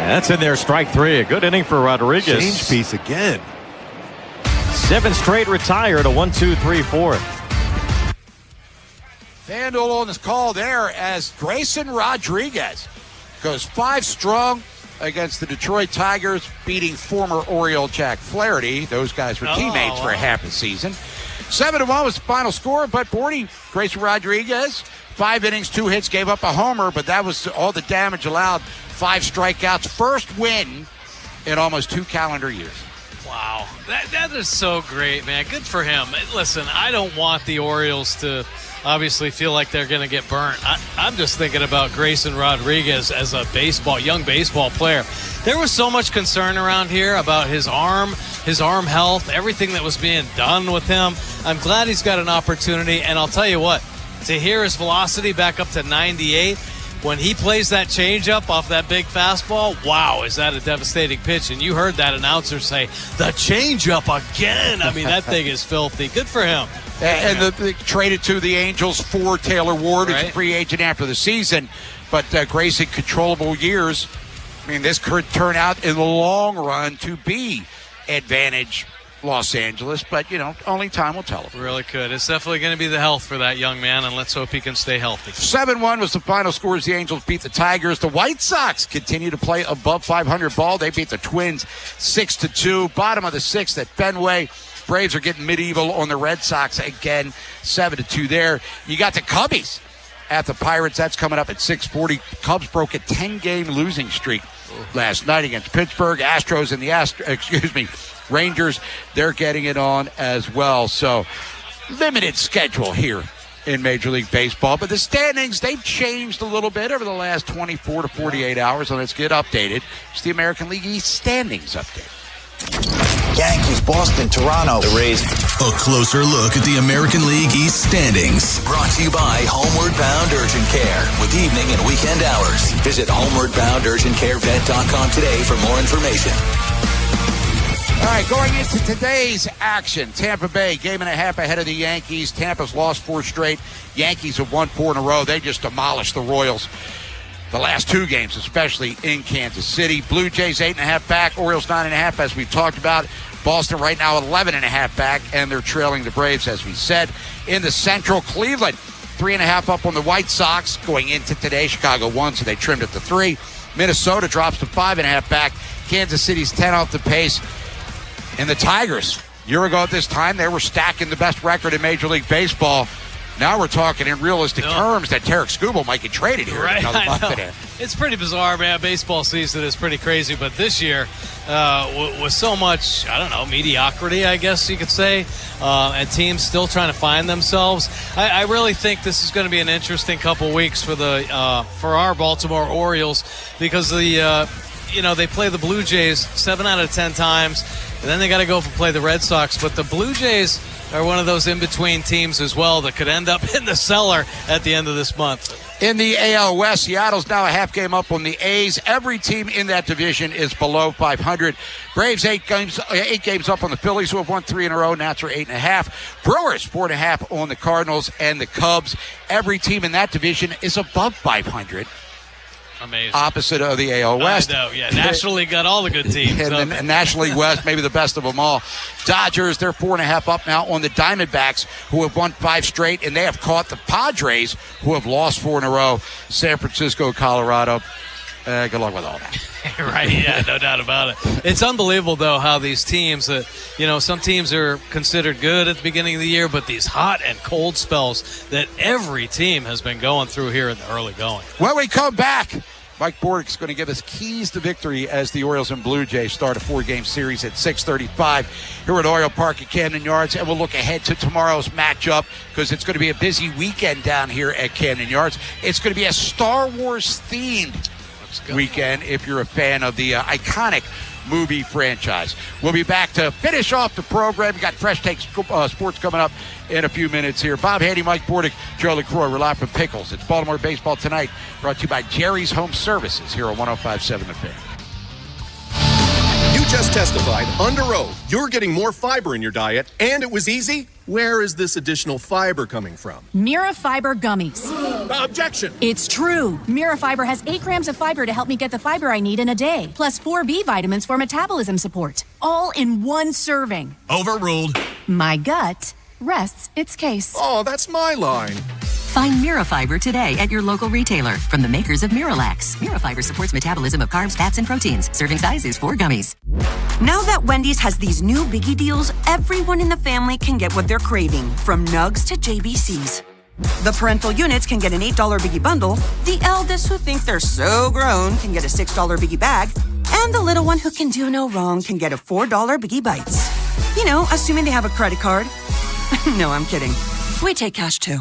That's in there, strike three. A good inning for Rodriguez. Change piece again. 7 straight retired, a 1-2-3-4. FanDuel on this call there as Grayson Rodriguez goes 5 strong against the Detroit Tigers, beating former Oriole Jack Flaherty. Those guys were teammates for half a season. 7-1 was the final score, but Grayson Rodriguez, 5 innings, 2 hits, gave up a homer, but that was all the damage allowed. 5 strikeouts, first win in almost 2 calendar years. Wow, that is so great, man. Good for him. Listen, I don't want the Orioles to obviously feel like they're going to get burnt. I'm just thinking about Grayson Rodriguez as a young baseball player. There was so much concern around here about his arm health, everything that was being done with him. I'm glad he's got an opportunity, and I'll tell you what, to hear his velocity back up to 98, when he plays that changeup off that big fastball, wow, is that a devastating pitch. And you heard that announcer say, the changeup again. I mean, that thing is filthy. Good for him. And they traded to the Angels for Taylor Ward, who's a free agent after the season. But Grayson, controllable years. I mean, this could turn out in the long run to be advantage Los Angeles, but, only time will tell. Really could. It's definitely going to be the health for that young man, and let's hope he can stay healthy. 7-1 was the final score as the Angels beat the Tigers. The White Sox continue to play above 500 ball. They beat the Twins 6-2. Bottom of the 6th at Fenway. Braves are getting medieval on the Red Sox again, 7-2 there. You got the Cubbies at the Pirates. That's coming up at 6:40. Cubs broke a 10-game losing streak last night against Pittsburgh. Astros and the Rangers, they're getting it on as well. So, limited schedule here in Major League Baseball. But the standings, they've changed a little bit over the last 24 to 48 hours. So let's get updated. It's the American League East standings update. Yankees, Boston, Toronto, the Rays. A closer look at the American League East standings. Brought to you by Homeward Bound Urgent Care with evening and weekend hours. Visit homewardboundurgentcarevet.com today for more information. All right, going into today's action, Tampa Bay, game and a half ahead of the Yankees. Tampa's lost 4 straight. Yankees have won 4 in a row. They just demolished the Royals the last 2 games, especially in Kansas City. Blue Jays 8.5 back, Orioles 9.5, as we've talked about. Boston right now 11.5 back, and they're trailing the Braves, as we said. In the Central, Cleveland 3.5 up on the White Sox going into today. Chicago won, so they trimmed it to 3. Minnesota drops to 5.5 back. Kansas City's 10 off the pace. And the Tigers, a year ago at this time, they were stacking the best record in Major League Baseball. Now we're talking in realistic terms that Tarek Skubal might get traded here. Right, another month I know. It's pretty bizarre, man. Baseball season is pretty crazy, but this year with so much, mediocrity, I guess you could say, and teams still trying to find themselves, I really think this is going to be an interesting couple weeks for our Baltimore Orioles because they play the Blue Jays 7 out of 10 times, and then they got to go play the Red Sox. But the Blue Jays are one of those in-between teams as well that could end up in the cellar at the end of this month. In the AL West, Seattle's now a half game up on the A's. Every team in that division is below 500. Braves 8 games up on the Phillies, who have won 3 in a row. Nats are 8.5. Brewers 4.5 on the Cardinals and the Cubs. Every team in that division is above 500. Amazing. Opposite of the AL West. I know, yeah. National League got all the good teams. And the National League West, maybe the best of them all. Dodgers, they're 4.5 up now on the Diamondbacks, who have won 5 straight, and they have caught the Padres, who have lost 4 in a row. San Francisco, Colorado. Good luck with all that. Right, yeah, no doubt about it. It's unbelievable, though, how these teams, some teams are considered good at the beginning of the year, but these hot and cold spells that every team has been going through here in the early going. When we come back, Mike Bordick's going to give us keys to victory as the Orioles and Blue Jays start a 4-game series at 6:35 here at Oriole Park at Camden Yards, and we'll look ahead to tomorrow's matchup because it's going to be a busy weekend down here at Camden Yards. It's going to be a Star Wars themed weekend if you're a fan of the iconic movie franchise. We'll be back to finish off the program. We got Fresh Take Sports coming up in a few minutes here. Bob Haynie, Mike Bordick, Joe LaCroix. We're live from Pickles. It's Baltimore Baseball Tonight, brought to you by Jerry's Home Services here on 105.7 The Fan. New just testified under oath you're getting more fiber in your diet, and it was easy. Where is this additional fiber coming from? Mira Fiber Gummies. Objection! It's true. Mira Fiber has 8 grams of fiber to help me get the fiber I need in a day, plus 4 B vitamins for metabolism support, all in one serving. Overruled. My gut rests its case. Oh, that's my line. Find Mirafiber today at your local retailer from the makers of Miralax. Mirafiber supports metabolism of carbs, fats, and proteins. Serving size is 4 gummies. Now that Wendy's has these new biggie deals, everyone in the family can get what they're craving, from nugs to JBCs. The parental units can get an $8 biggie bundle, the eldest who think they're so grown can get a $6 biggie bag, and the little one who can do no wrong can get a $4 biggie bites. You know, assuming they have a credit card. No, I'm kidding. We take cash too.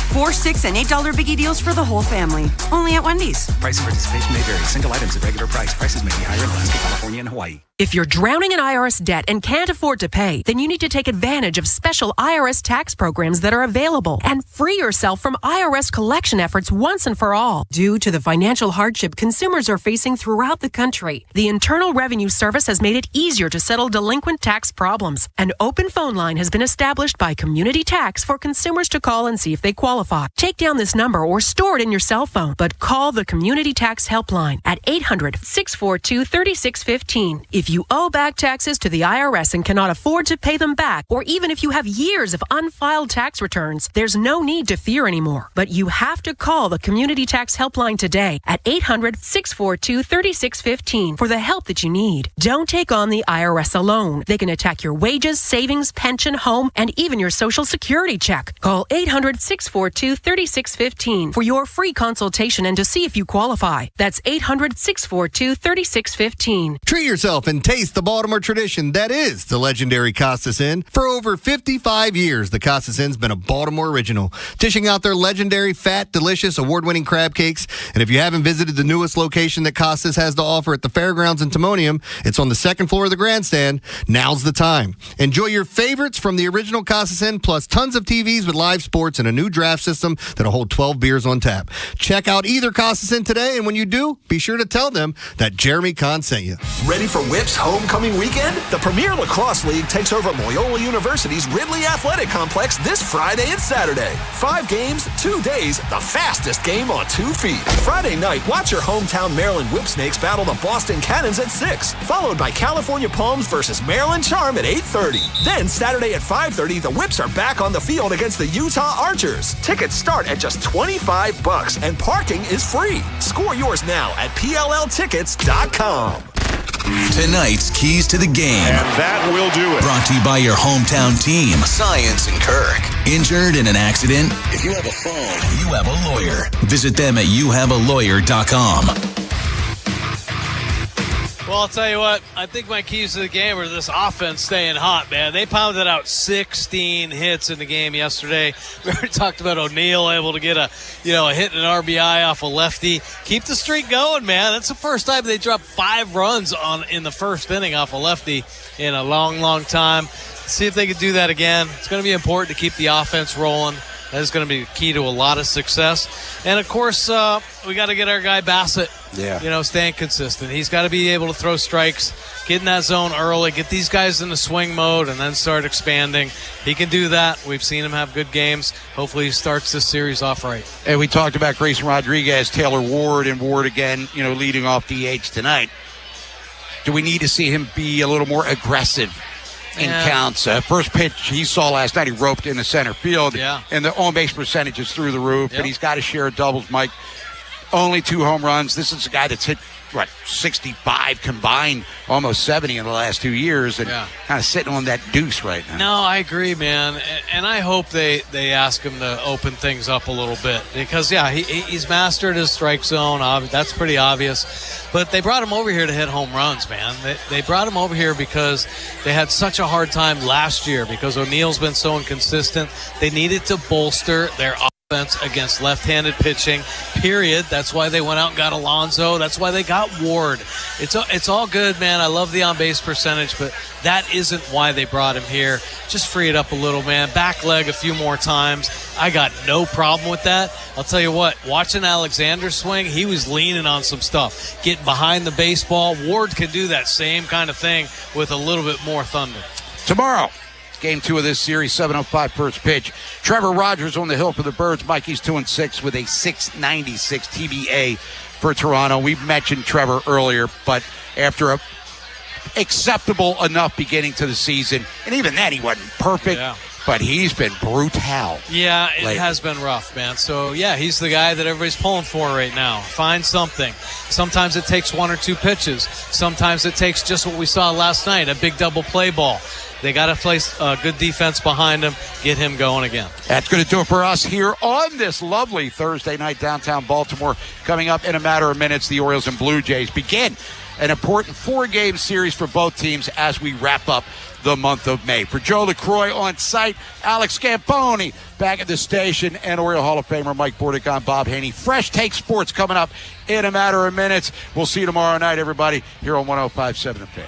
4, 6, and $8 biggie deals for the whole family. Only at Wendy's. Price and participation may vary. Single items at regular price. Prices may be higher in Alaska, California, and Hawaii. If you're drowning in IRS debt and can't afford to pay, then you need to take advantage of special IRS tax programs that are available and free yourself from IRS collection efforts once and for all. Due to the financial hardship consumers are facing throughout the country, the Internal Revenue Service has made it easier to settle delinquent tax problems. An open phone line has been established by Community Tax for consumers to call and see if they qualify. Take down this number or store it in your cell phone, but call the Community Tax Helpline at 800-642-3615. If you owe back taxes to the IRS and cannot afford to pay them back, or even if you have years of unfiled tax returns, there's no need to fear anymore. But you have to call the Community Tax Helpline today at 800-642-3615 for the help that you need. Don't take on the IRS alone. They can attack your wages, savings, pension, home, and even your Social Security check. Call 800-642-3615 for your free consultation and to see if you qualify. That's 800-642-3615. Treat yourself and taste the Baltimore tradition that is the legendary Costas Inn. For over 55 years, the Costas Inn's been a Baltimore original, dishing out their legendary, fat, delicious, award-winning crab cakes. And if you haven't visited the newest location that Costas has to offer at the Fairgrounds in Timonium, it's on the second floor of the grandstand. Now's the time. Enjoy your favorites from the original Costas Inn, plus tons of TVs with live sports and a new draft system that'll hold 12 beers on tap. Check out either Costas Inn today, and when you do, be sure to tell them that Jeremy Kahn sent you. Ready for Whip's homecoming weekend? The Premier Lacrosse League takes over Loyola University's Ridley Athletic Complex this Friday and Saturday. 5 games, 2 days, the fastest game on 2 feet. Friday night, watch your hometown Maryland Whipsnakes battle the Boston Cannons at 6, followed by California Palms versus Maryland Charm at 8:30. Then Saturday at 5:30, the Whips are back on the field against the Utah Archers. Tickets start at just $25 and parking is free. Score yours now at PLLtickets.com. Tonight's Keys to the Game. And that will do it. Brought to you by your hometown team, Science and Kirk. Injured in an accident? If you have a phone, you have a lawyer. Visit them at youhavealawyer.com. Well, I'll tell you what, I think my keys to the game are this offense staying hot, man. They pounded out 16 hits in the game yesterday. We already talked about O'Neal able to get a hit and an RBI off a lefty. Keep the streak going, man. That's the first time they dropped 5 runs in the first inning off a lefty in a long, long time. See if they can do that again. It's going to be important to keep the offense rolling. That is going to be the key to a lot of success. And, of course, we got to get our guy Bassett, staying consistent. He's got to be able to throw strikes, get in that zone early, get these guys in the swing mode, and then start expanding. He can do that. We've seen him have good games. Hopefully he starts this series off right. And we talked about Grayson Rodriguez, Taylor Ward, and Ward again, leading off DH tonight. Do we need to see him be a little more aggressive in counts? First pitch he saw last night, he roped in the center field, and the on-base percentage is through the roof, but he's got to share doubles, Mike. Only 2 home runs. This is a guy that's hit, 65 combined, almost 70 in the last 2 years, and kind of sitting on that deuce right now. No, I agree, man. And I hope they ask him to open things up a little bit because, he's mastered his strike zone. That's pretty obvious. But they brought him over here to hit home runs, man. They brought him over here because they had such a hard time last year because O'Neal's been so inconsistent. They needed to bolster their offense offense against left-handed pitching, period. That's why they went out and got Alonso. That's why they got Ward. It's all good, man. I love the on-base percentage, but that isn't why they brought him here. Just free it up a little, man. Back leg a few more times. I got no problem with that. I'll tell you what, watching Alexander swing, he was leaning on some stuff, getting behind the baseball. Ward can do that same kind of thing with a little bit more thunder. Tomorrow, Game 2 of this series, 7:05 first pitch. Trevor Rogers on the hill for the Birds. Mikey's 2-6 with a .696 TBA for Toronto. We mentioned Trevor earlier, but after a acceptable enough beginning to the season, and even then he wasn't perfect, but he's been brutal. Yeah, it has been rough, man. So, yeah, he's the guy that everybody's pulling for right now. Find something. Sometimes it takes 1 or 2 pitches. Sometimes it takes just what we saw last night, a big double play ball. They got to place good defense behind him, get him going again. That's going to do it for us here on this lovely Thursday night downtown Baltimore. Coming up in a matter of minutes, the Orioles and Blue Jays begin an important 4-game series for both teams as we wrap up the month of May. For Joe LaCroix on site, Alex Scamponi back at the station, and Oriole Hall of Famer Mike Bordick on Bob Haynie. Fresh Take Sports coming up in a matter of minutes. We'll see you tomorrow night, everybody, here on 105.7 The Fan.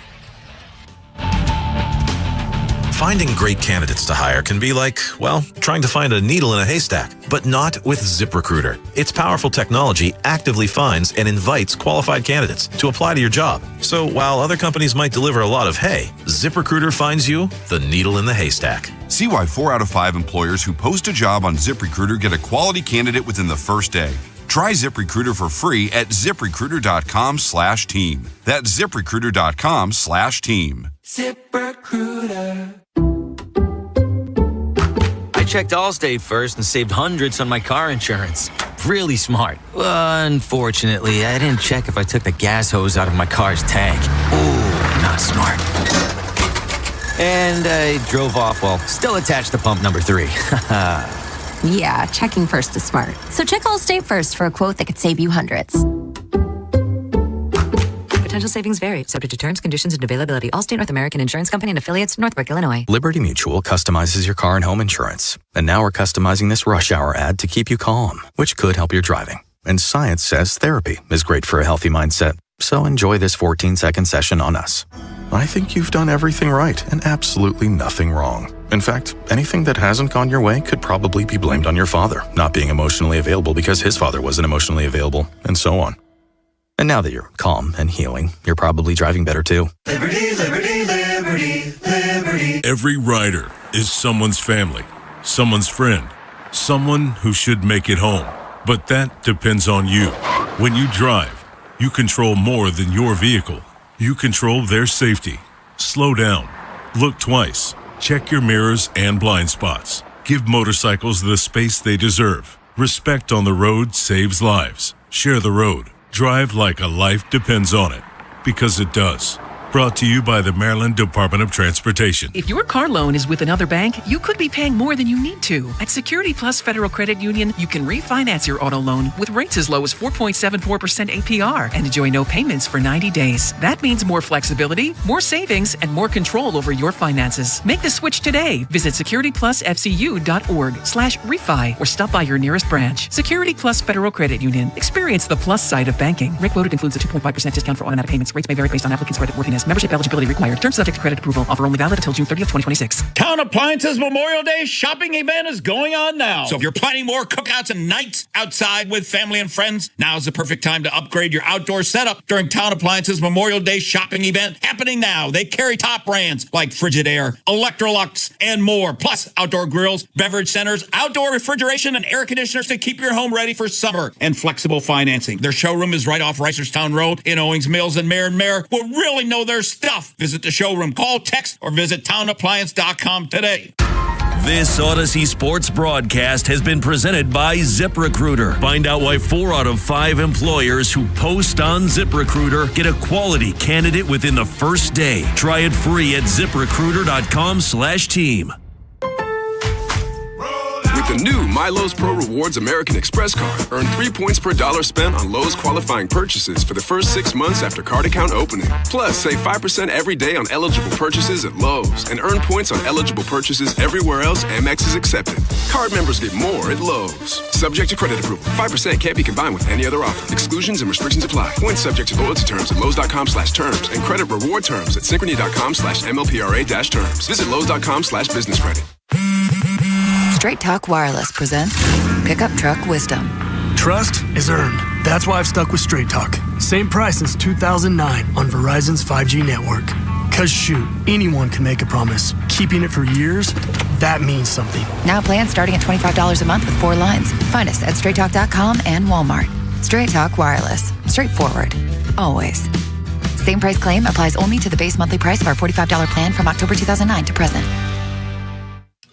Finding great candidates to hire can be like, well, trying to find a needle in a haystack, but not with ZipRecruiter. Its powerful technology actively finds and invites qualified candidates to apply to your job. So while other companies might deliver a lot of hay, ZipRecruiter finds you the needle in the haystack. See why 4 out of 5 employers who post a job on ZipRecruiter get a quality candidate within the first day. Try ZipRecruiter for free at ZipRecruiter.com/team. That's ZipRecruiter.com/team. ZipRecruiter. I checked Allstate first and saved hundreds on my car insurance. Really smart. Unfortunately, I didn't check if I took the gas hose out of my car's tank. Ooh, not smart. And I drove off while still attached to pump number 3. Yeah, checking first is smart. So check Allstate first for a quote that could save you hundreds. Potential savings vary, subject to terms, conditions, and availability. Allstate North American Insurance Company and affiliates, Northbrook, Illinois. Liberty Mutual customizes your car and home insurance. And now we're customizing this rush hour ad to keep you calm, which could help your driving. And science says therapy is great for a healthy mindset. So enjoy this 14-second session on us. I think you've done everything right and absolutely nothing wrong. In fact, anything that hasn't gone your way could probably be blamed on your father not being emotionally available because his father wasn't emotionally available, and so on. And now that you're calm and healing, you're probably driving better too. Liberty, liberty, liberty, liberty. Every rider is someone's family, someone's friend, someone who should make it home. But that depends on you. When you drive, you control more than your vehicle. You control their safety. Slow down. Look twice. Check your mirrors and blind spots. Give motorcycles the space they deserve. Respect on the road saves lives. Share the road. Drive like a life depends on it. Because it does. Brought to you by the Maryland Department of Transportation. If your car loan is with another bank, you could be paying more than you need to. At Security Plus Federal Credit Union, you can refinance your auto loan with rates as low as 4.74% APR and enjoy no payments for 90 days. That means more flexibility, more savings, and more control over your finances. Make the switch today. Visit securityplusfcu.org/refi or stop by your nearest branch. Security Plus Federal Credit Union. Experience the plus side of banking. Rate quoted includes a 2.5% discount for automatic payments. Rates may vary based on applicant's creditworthiness. Membership eligibility required. Terms subject to credit approval. Offer only valid until June 30th, 2026. Town Appliances Memorial Day shopping event is going on now. So if you're planning more cookouts and nights outside with family and friends, now's the perfect time to upgrade your outdoor setup during Town Appliances Memorial Day shopping event happening now. They carry top brands like Frigidaire, Electrolux, and more. Plus outdoor grills, beverage centers, outdoor refrigeration, and air conditioners to keep your home ready for summer, and flexible financing. Their showroom is right off Reisterstown Road in Owings Mills, and Mayor will really know their stuff. Visit the showroom, call, text, or visit townappliance.com today. This Odyssey Sports broadcast has been presented by ZipRecruiter. Find out why 4 out of 5 employers who post on ZipRecruiter get a quality candidate within the first day. Try it free at ZipRecruiter.com/team. With With the new My Lowe's Pro Rewards American Express card, earn 3 points per dollar spent on Lowe's qualifying purchases for the first 6 months after card account opening. Plus, save 5% every day on eligible purchases at Lowe's and earn points on eligible purchases everywhere else Amex is accepted. Card members get more at Lowe's. Subject to credit approval. 5% can't be combined with any other offer. Exclusions and restrictions apply. Points subject to loyalty terms at Lowe's.com/terms and credit reward terms at Synchrony.com/MLPRA-terms. Visit Lowe's.com/business credit. Straight Talk Wireless presents Pickup Truck Wisdom. Trust is earned. That's why I've stuck with Straight Talk. Same price since 2009 on Verizon's 5G network. Cause shoot, anyone can make a promise. Keeping it for years, that means something. Now plans starting at $25 a month with 4 lines. Find us at straighttalk.com and Walmart. Straight Talk Wireless. Straightforward. Always. Same price claim applies only to the base monthly price of our $45 plan from October 2009 to present.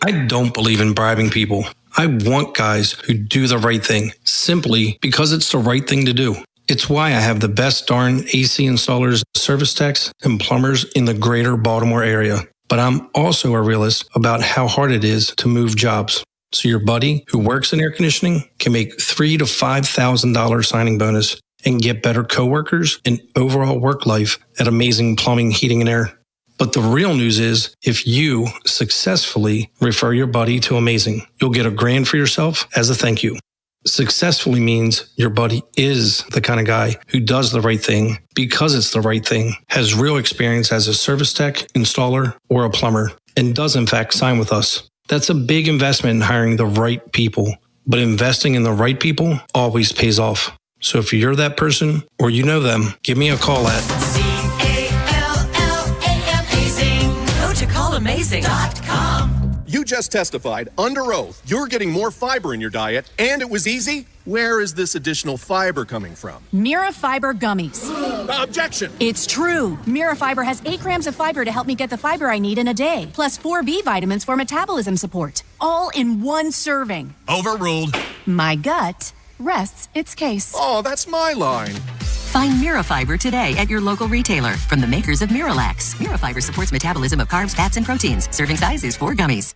I don't believe in bribing people. I want guys who do the right thing, simply because it's the right thing to do. It's why I have the best darn AC installers, service techs, and plumbers in the greater Baltimore area. But I'm also a realist about how hard it is to move jobs. So your buddy who works in air conditioning can make $3,000 to $5,000 signing bonus and get better coworkers and overall work life at Amazing Plumbing, Heating, and Air. But the real news is, if you successfully refer your buddy to Amazing, you'll get $1,000 for yourself as a thank you. Successfully means your buddy is the kind of guy who does the right thing because it's the right thing, has real experience as a service tech, installer, or a plumber, and does in fact sign with us. That's a big investment in hiring the right people, but investing in the right people always pays off. So if you're that person or you know them, give me a call at Amazing.com. You just testified under oath you're getting more fiber in your diet, and it was easy. Where is this additional fiber coming from? Mira Fiber Gummies. Objection! It's true. Mira Fiber has 8 grams of fiber to help me get the fiber I need in a day, plus 4 B vitamins for metabolism support. All in one serving. Overruled. My gut rests its case. Oh, that's my line. Find Mirafiber today at your local retailer from the makers of Miralax. Mirafiber supports metabolism of carbs, fats, and proteins. Serving size is 4 gummies.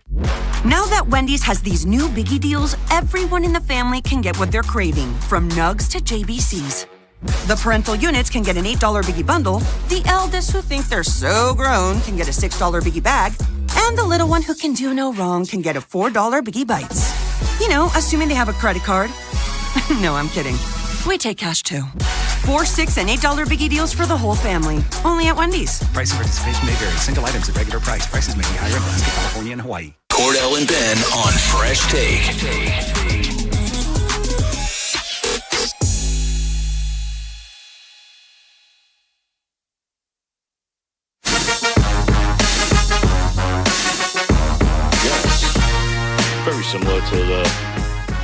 Now that Wendy's has these new biggie deals, everyone in the family can get what they're craving, from nugs to JBCs. The parental units can get an $8 biggie bundle, the eldest who think they're so grown can get a $6 biggie bag, and the little one who can do no wrong can get a $4 biggie bites. You know, assuming they have a credit card. No, I'm kidding. We take cash too. 4, 6, and $8 biggie deals for the whole family. Only at Wendy's. Price and participation may vary. Single items at regular price. Prices may be higher in Alaska, California, and Hawaii. Cordell and Ben on Fresh Take. Very similar to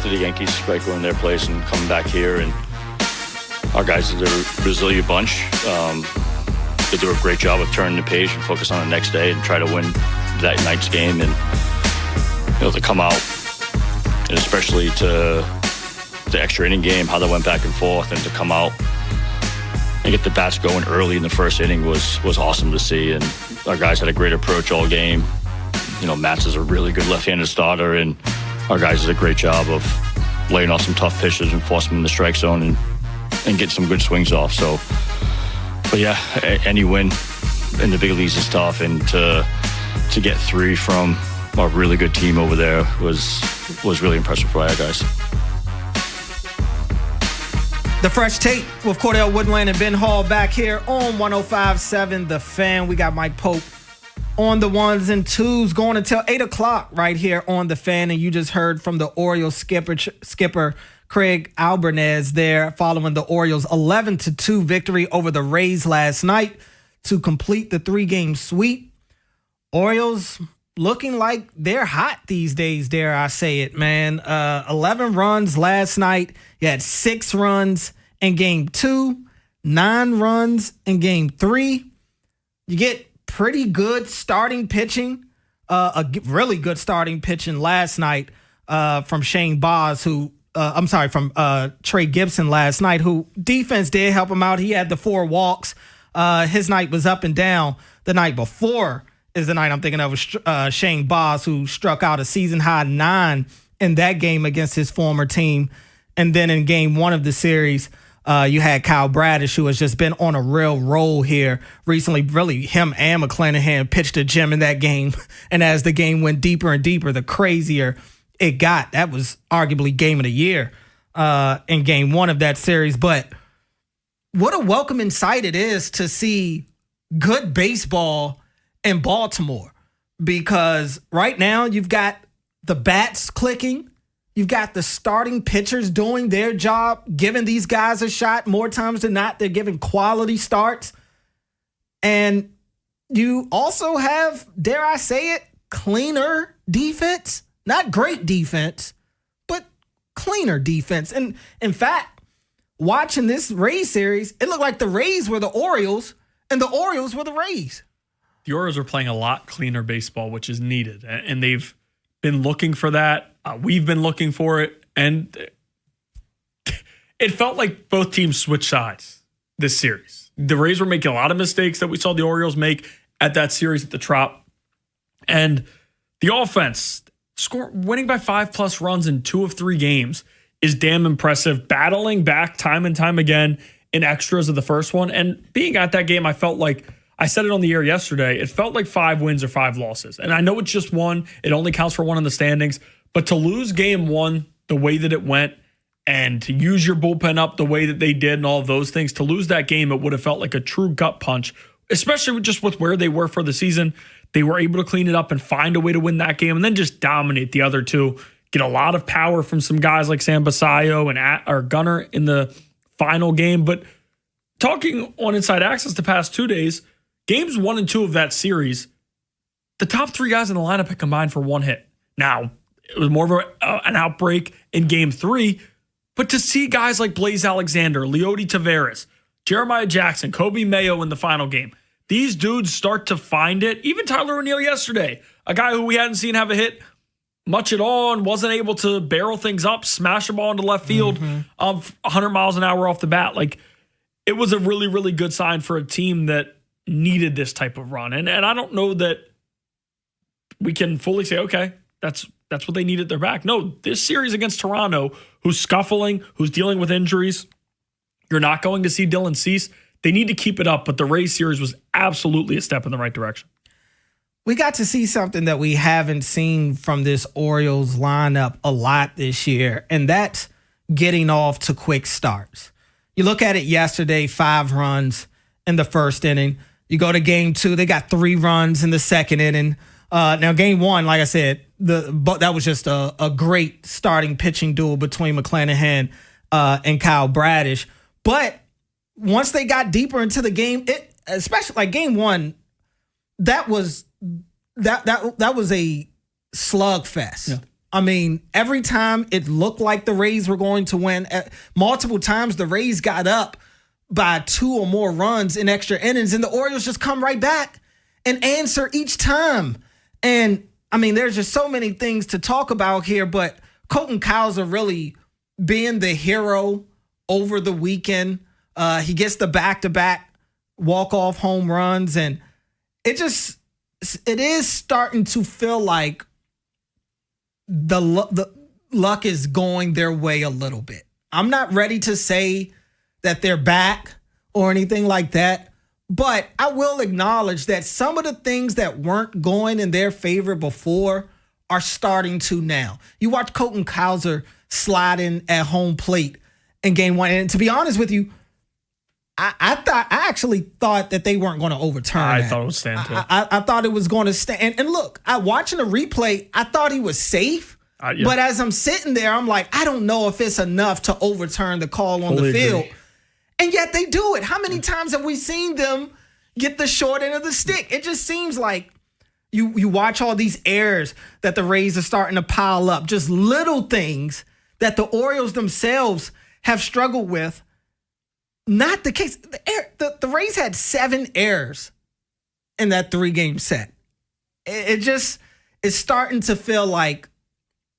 the Yankees, right, going their place and coming back here, and our guys are a resilient bunch. They do a great job of turning the page and focus on the next day and try to win that night's game. And to come out, and especially to the extra inning game, how they went back and forth, and to come out and get the bats going early in the first inning was awesome to see. And our guys had a great approach all game. Matz is a really good left-handed starter, and our guys did a great job of laying off some tough pitches and forcing them in the strike zone and get some good swings off. So, but yeah, any win in the big leagues is tough, and to get 3 from a really good team over there was really impressive for our guys. The Fresh Take with Cordell Woodland and Ben Hall back here on 105.7 The Fan. We got Mike Pope on the 1s and 2s going until 8 o'clock right here on The Fan. And you just heard from the Orioles skipper Craig Albertnez there following the Orioles 11-2 victory over the Rays last night to complete the 3-game sweep. Orioles looking like they're hot these days, dare I say it, man. 11 runs last night. You had 6 runs in game 2, 9 runs in game 3. You get pretty good starting pitching, a really good starting pitching last night from Shane Baz, from Trey Gibson last night, who defense did help him out. He had the 4 walks. His night was up and down. The night before is the night I'm thinking of, Shane Baz, who struck out a season-high 9 in that game against his former team. And then in game 1 of the series, you had Kyle Bradish, who has just been on a real roll here recently. Really, him and McClanahan pitched a gem in that game. And as the game went deeper and deeper, the crazier it got. That was arguably game of the year in game 1 of that series. But what a welcoming sight it is to see good baseball in Baltimore, because right now you've got the bats clicking. You've got the starting pitchers doing their job, giving these guys a shot. More times than not, they're giving quality starts. And you also have, dare I say it, cleaner defense. Not great defense, but cleaner defense. And in fact, watching this Rays series, it looked like the Rays were the Orioles and the Orioles were the Rays. The Orioles are playing a lot cleaner baseball, which is needed. And they've been looking for that. We've been looking for it. And it felt like both teams switched sides this series. The Rays were making a lot of mistakes that we saw the Orioles make at that series at the Trop. And the offense, winning by 5+ runs in 2 of 3 games is damn impressive. Battling back time and time again in extras of the first one. And being at that game, I felt like, I said it on the air yesterday, it felt like 5 wins or 5 losses. And I know it's just 1. It only counts for 1 in the standings. But to lose game 1 the way that it went, and to use your bullpen up the way that they did and all of those things, to lose that game, it would have felt like a true gut punch, especially just with where they were for the season. They were able to clean it up and find a way to win that game and then just dominate the other 2. Get a lot of power from some guys like Sam Basayo and Gunnar in the final game. But talking on Inside Access the past 2 days, games 1 and 2 of that series, the top 3 guys in the lineup had combined for 1 hit. Now, it was more of an outbreak in game 3, but to see guys like Blaze Alexander, Leody Taveras, Jeremiah Jackson, Kobe Mayo in the final game, these dudes start to find it. Even Tyler O'Neill yesterday, a guy who we hadn't seen have a hit much at all and wasn't able to barrel things up, smash a ball into left field 100 miles an hour off the bat. Like, it was a really, really good sign for a team that needed this type of run. And I don't know that we can fully say, okay, that's what they need at their back. No, this series against Toronto, who's scuffling, who's dealing with injuries, you're not going to see Dylan Cease. They need to keep it up, but the Rays series was absolutely a step in the right direction. We got to see something that we haven't seen from this Orioles lineup a lot this year, and that's getting off to quick starts. You look at it yesterday, 5 runs in the first inning. You go to game 2, they got 3 runs in the second inning. Now, game 1, like I said, that was just a great starting pitching duel between McClanahan and Kyle Bradish. But once they got deeper into the game, especially like game 1, that was a slugfest. Yeah. I mean, every time it looked like the Rays were going to win, multiple times the Rays got up by 2 or more runs in extra innings, and the Orioles just come right back and answer each time. And I mean, there's just so many things to talk about here, but Colton Cowser really being the hero over the weekend. He gets the back-to-back walk-off home runs, and it is starting to feel like the luck is going their way a little bit. I'm not ready to say that they're back or anything like that, but I will acknowledge that some of the things that weren't going in their favor before are starting to now. You watch Colton Cowser slide in at home plate in game 1, and to be honest with you, I actually thought that they weren't going to overturn that. I thought it would stand too. I thought it was going to stand. And look, watching the replay, I thought he was safe. Yeah. But as I'm sitting there, I'm like, I don't know if it's enough to overturn the call on the field. Agree. And yet they do it. How many times have we seen them get the short end of the stick? It just seems like you watch all these errors that the Rays are starting to pile up. Just little things that the Orioles themselves have struggled with. Not the case. The Rays had 7 errors in that 3-game set. It's starting to feel like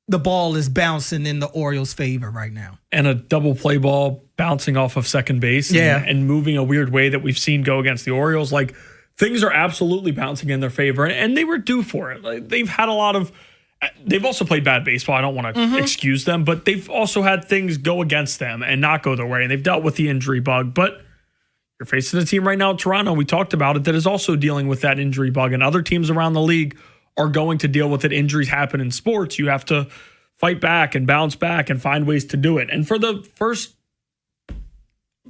the ball is bouncing in the Orioles' favor right now. And a double play ball bouncing off of second base and moving a weird way that we've seen go against the Orioles. Like, things are absolutely bouncing in their favor, and they were due for it. Like, they've had a lot of They've also played bad baseball. I don't want to excuse them, but they've also had things go against them and not go their way, and they've dealt with the injury bug. But you're facing a team right now, Toronto, we talked about it, that is also dealing with that injury bug, and other teams around the league are going to deal with it. Injuries happen in sports. You have to fight back and bounce back and find ways to do it. And for the first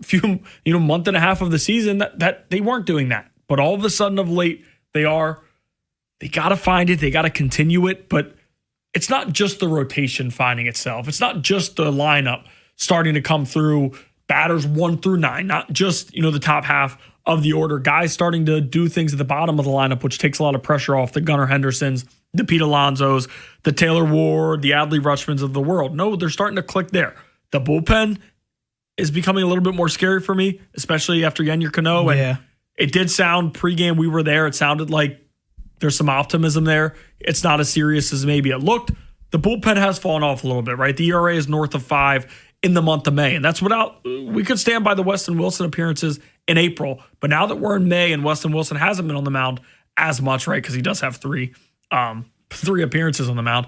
few, month and a half of the season, that they weren't doing that. But all of a sudden of late, they are. They got to find it. They got to continue it. But it's not just the rotation finding itself. It's not just the lineup starting to come through, batters 1 through 9, not just, the top half of the order. Guys starting to do things at the bottom of the lineup, which takes a lot of pressure off the Gunnar Hendersons, the Pete Alonsos, the Taylor Ward, the Adley Rutschmans of the world. No, they're starting to click there. The bullpen is becoming a little bit more scary for me, especially after Yennier Cano. And it did sound pregame we were there. It sounded like there's some optimism there. It's not as serious as maybe it looked. The bullpen has fallen off a little bit, right? The ERA is north of 5 in the month of May. And that's without, we could stand by the Weston Wilson appearances in April. But now that we're in May and Weston Wilson hasn't been on the mound as much, right? Because he does have three appearances on the mound.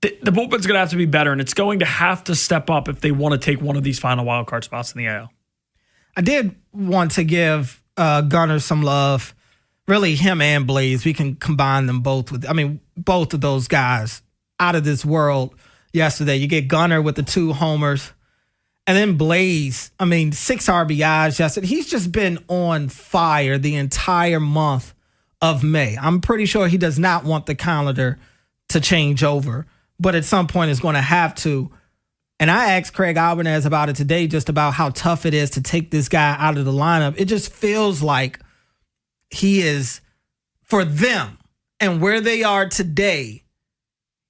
The bullpen's going to have to be better, and it's going to have to step up if they want to take one of these final wildcard spots in the AL. I did want to give Gunnar some love. Really, him and Blaze. We can combine them both with, both of those guys out of this world yesterday. You get Gunnar with the 2 homers, and then Blaze, 6 RBIs yesterday. He's just been on fire the entire month of May. I'm pretty sure he does not want the calendar to change over, but at some point it's going to have to. And I asked Craig Albanez about it today, just about how tough it is to take this guy out of the lineup. It just feels like he is, for them and where they are today,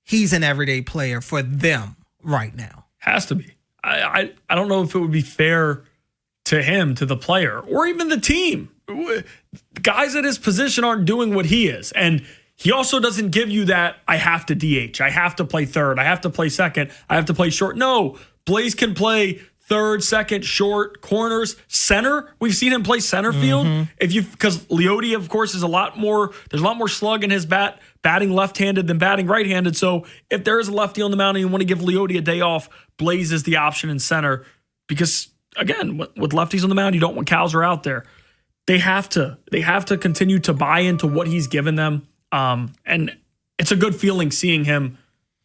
he's an everyday player for them right now. Has to be. I don't know if it would be fair to him, to the player, or even the team. Guys at his position aren't doing what he is. And he also doesn't give you that, I have to DH, I have to play third, I have to play second, I have to play short. No, Blaze can play third, second, short, corners, center. We've seen him play center field. Because Leote, of course, is there's a lot more slug in his batting left-handed than batting right-handed. So if there is a lefty on the mound and you want to give Leote a day off, Blaze is the option in center. Because, again, with lefties on the mound, you don't want Cowser out there. They have to continue to buy into what he's given them. And it's a good feeling seeing him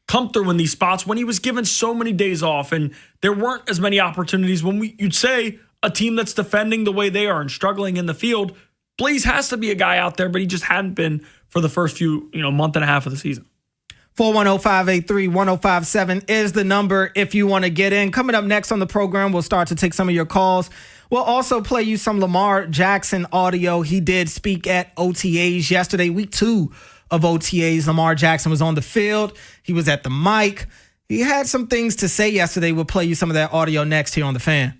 come through in these spots when he was given so many days off and there weren't as many opportunities when you'd say a team that's defending the way they are and struggling in the field. Blaze has to be a guy out there, but he just hadn't been for the first few, month and a half of the season. 410-583-1057 is the number if you want to get in. Coming up next on the program, we'll start to take some of your calls. We'll also play you some Lamar Jackson audio. He did speak at OTAs yesterday, week 2 of OTAs. Lamar Jackson was on the field. He was at the mic. He had some things to say yesterday. We'll play you some of that audio next here on The Fan.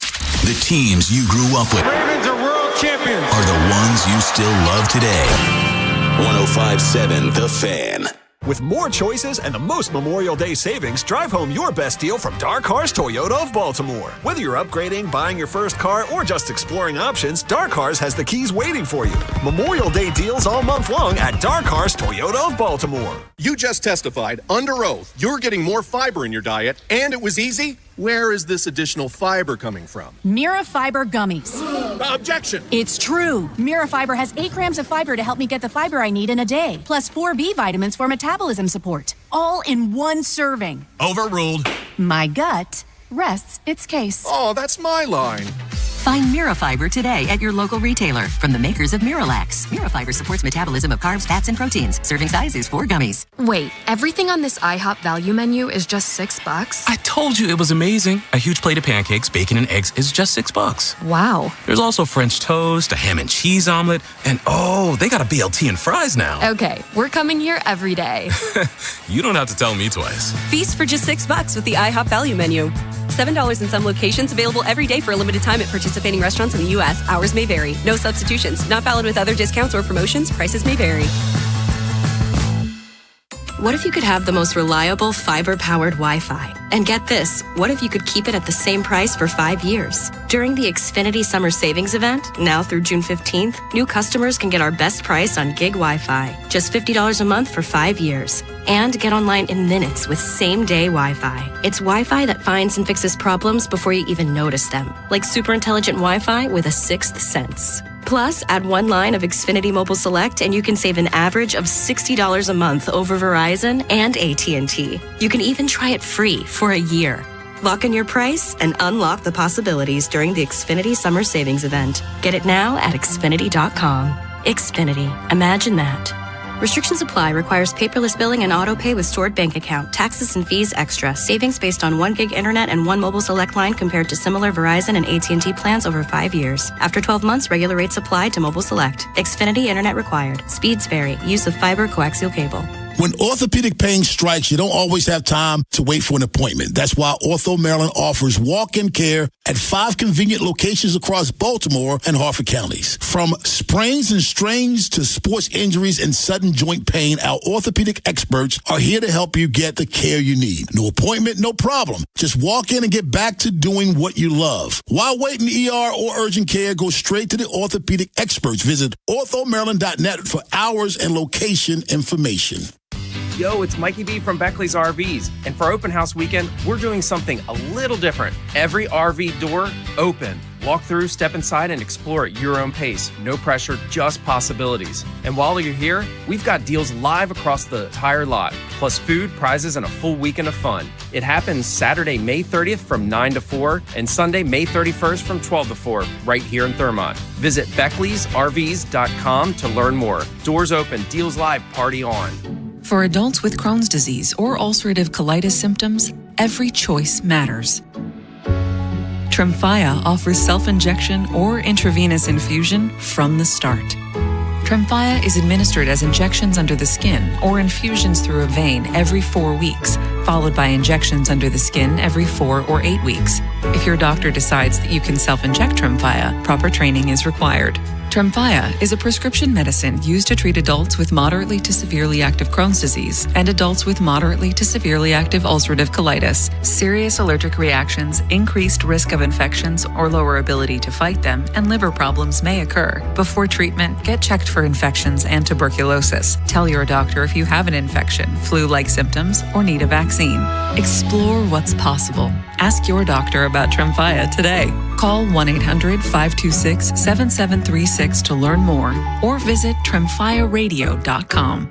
The teams you grew up with Ravens are world champions. are the ones you still love today. 105.7 The Fan. With more choices and the most Memorial Day savings, drive home your best deal from Dark Cars Toyota of Baltimore. Whether you're upgrading, buying your first car, or just exploring options, Dark Cars has the keys waiting for you. Memorial Day deals all month long at Dark Cars Toyota of Baltimore. You just testified under oath you're getting more fiber in your diet, and it was easy. Where is this additional fiber coming from? Mira Fiber Gummies. Objection! It's true. Mira Fiber has 8 grams of fiber to help me get the fiber I need in a day, plus 4 B vitamins for metabolism support. All in one serving. Overruled. My gut rests its case. Oh, that's my line. Find Mirafiber today at your local retailer from the makers of Miralax. Mirafiber supports metabolism of carbs, fats, and proteins. Serving size is 4 gummies. Wait, everything on this IHOP value menu is just $6? I told you it was amazing. A huge plate of pancakes, bacon, and eggs is just $6. Wow. There's also French toast, a ham and cheese omelet, and they got a BLT and fries now. Okay, we're coming here every day. You don't have to tell me twice. Feast for just $6 with the IHOP value menu. $7 in some locations, available every day for a limited time at participating restaurants in the U.S. Hours may vary. No substitutions. Not valid with other discounts or promotions. Prices may vary. What if you could have the most reliable fiber-powered Wi-Fi? And get this, what if you could keep it at the same price for 5 years? During the Xfinity Summer Savings Event, now through June 15th, new customers can get our best price on gig Wi-Fi, just $50 a month for 5 years. And get online in minutes with same-day Wi-Fi. It's Wi-Fi that finds and fixes problems before you even notice them, like super intelligent Wi-Fi with a sixth sense. Plus, add one line of Xfinity Mobile Select and you can save an average of $60 a month over Verizon and AT&T. You can even try it free for a year. Lock in your price and unlock the possibilities during the Xfinity Summer Savings Event. Get it now at Xfinity.com. Xfinity. Imagine that. Restrictions apply. Requires paperless billing and auto pay with stored bank account. Taxes and fees extra. Savings based on 1 gig internet and 1 mobile select line compared to similar Verizon and AT&T plans over 5 years. After 12 months, regular rates apply to mobile select. Xfinity internet required. Speeds vary. Use of fiber coaxial cable. When orthopedic pain strikes, you don't always have time to wait for an appointment. That's why Ortho Maryland offers walk-in care at 5 convenient locations across Baltimore and Harford counties. From sprains and strains to sports injuries and sudden joint pain, our orthopedic experts are here to help you get the care you need. No appointment, no problem. Just walk in and get back to doing what you love. Why wait in the ER or urgent care? Go straight to the orthopedic experts. Visit orthomaryland.net for hours and location information. Yo, it's Mikey B from Beckley's RVs. And for Open House Weekend, we're doing something a little different. Every RV door open. Walk through, step inside, and explore at your own pace. No pressure, just possibilities. And while you're here, we've got deals live across the entire lot, plus food, prizes, and a full weekend of fun. It happens Saturday, May 30th from 9 to 4, and Sunday, May 31st from 12 to 4, right here in Thurmont. Visit Beckley'sRVs.com to learn more. Doors open, deals live, party on. For adults with Crohn's disease or ulcerative colitis symptoms, every choice matters. Tremfya offers self-injection or intravenous infusion from the start. Tremfya is administered as injections under the skin or infusions through a vein every 4 weeks, followed by injections under the skin every 4 or 8 weeks. If your doctor decides that you can self-inject Tremfya, proper training is required. Tremfya is a prescription medicine used to treat adults with moderately to severely active Crohn's disease and adults with moderately to severely active ulcerative colitis. Serious allergic reactions, increased risk of infections or lower ability to fight them, and liver problems may occur. Before treatment, get checked for infections and tuberculosis. Tell your doctor if you have an infection, flu-like symptoms, or need a vaccine. Explore what's possible. Ask your doctor about Tremfya today. Call 1-800-526-7736 to learn more or visit tremfyaradio.com.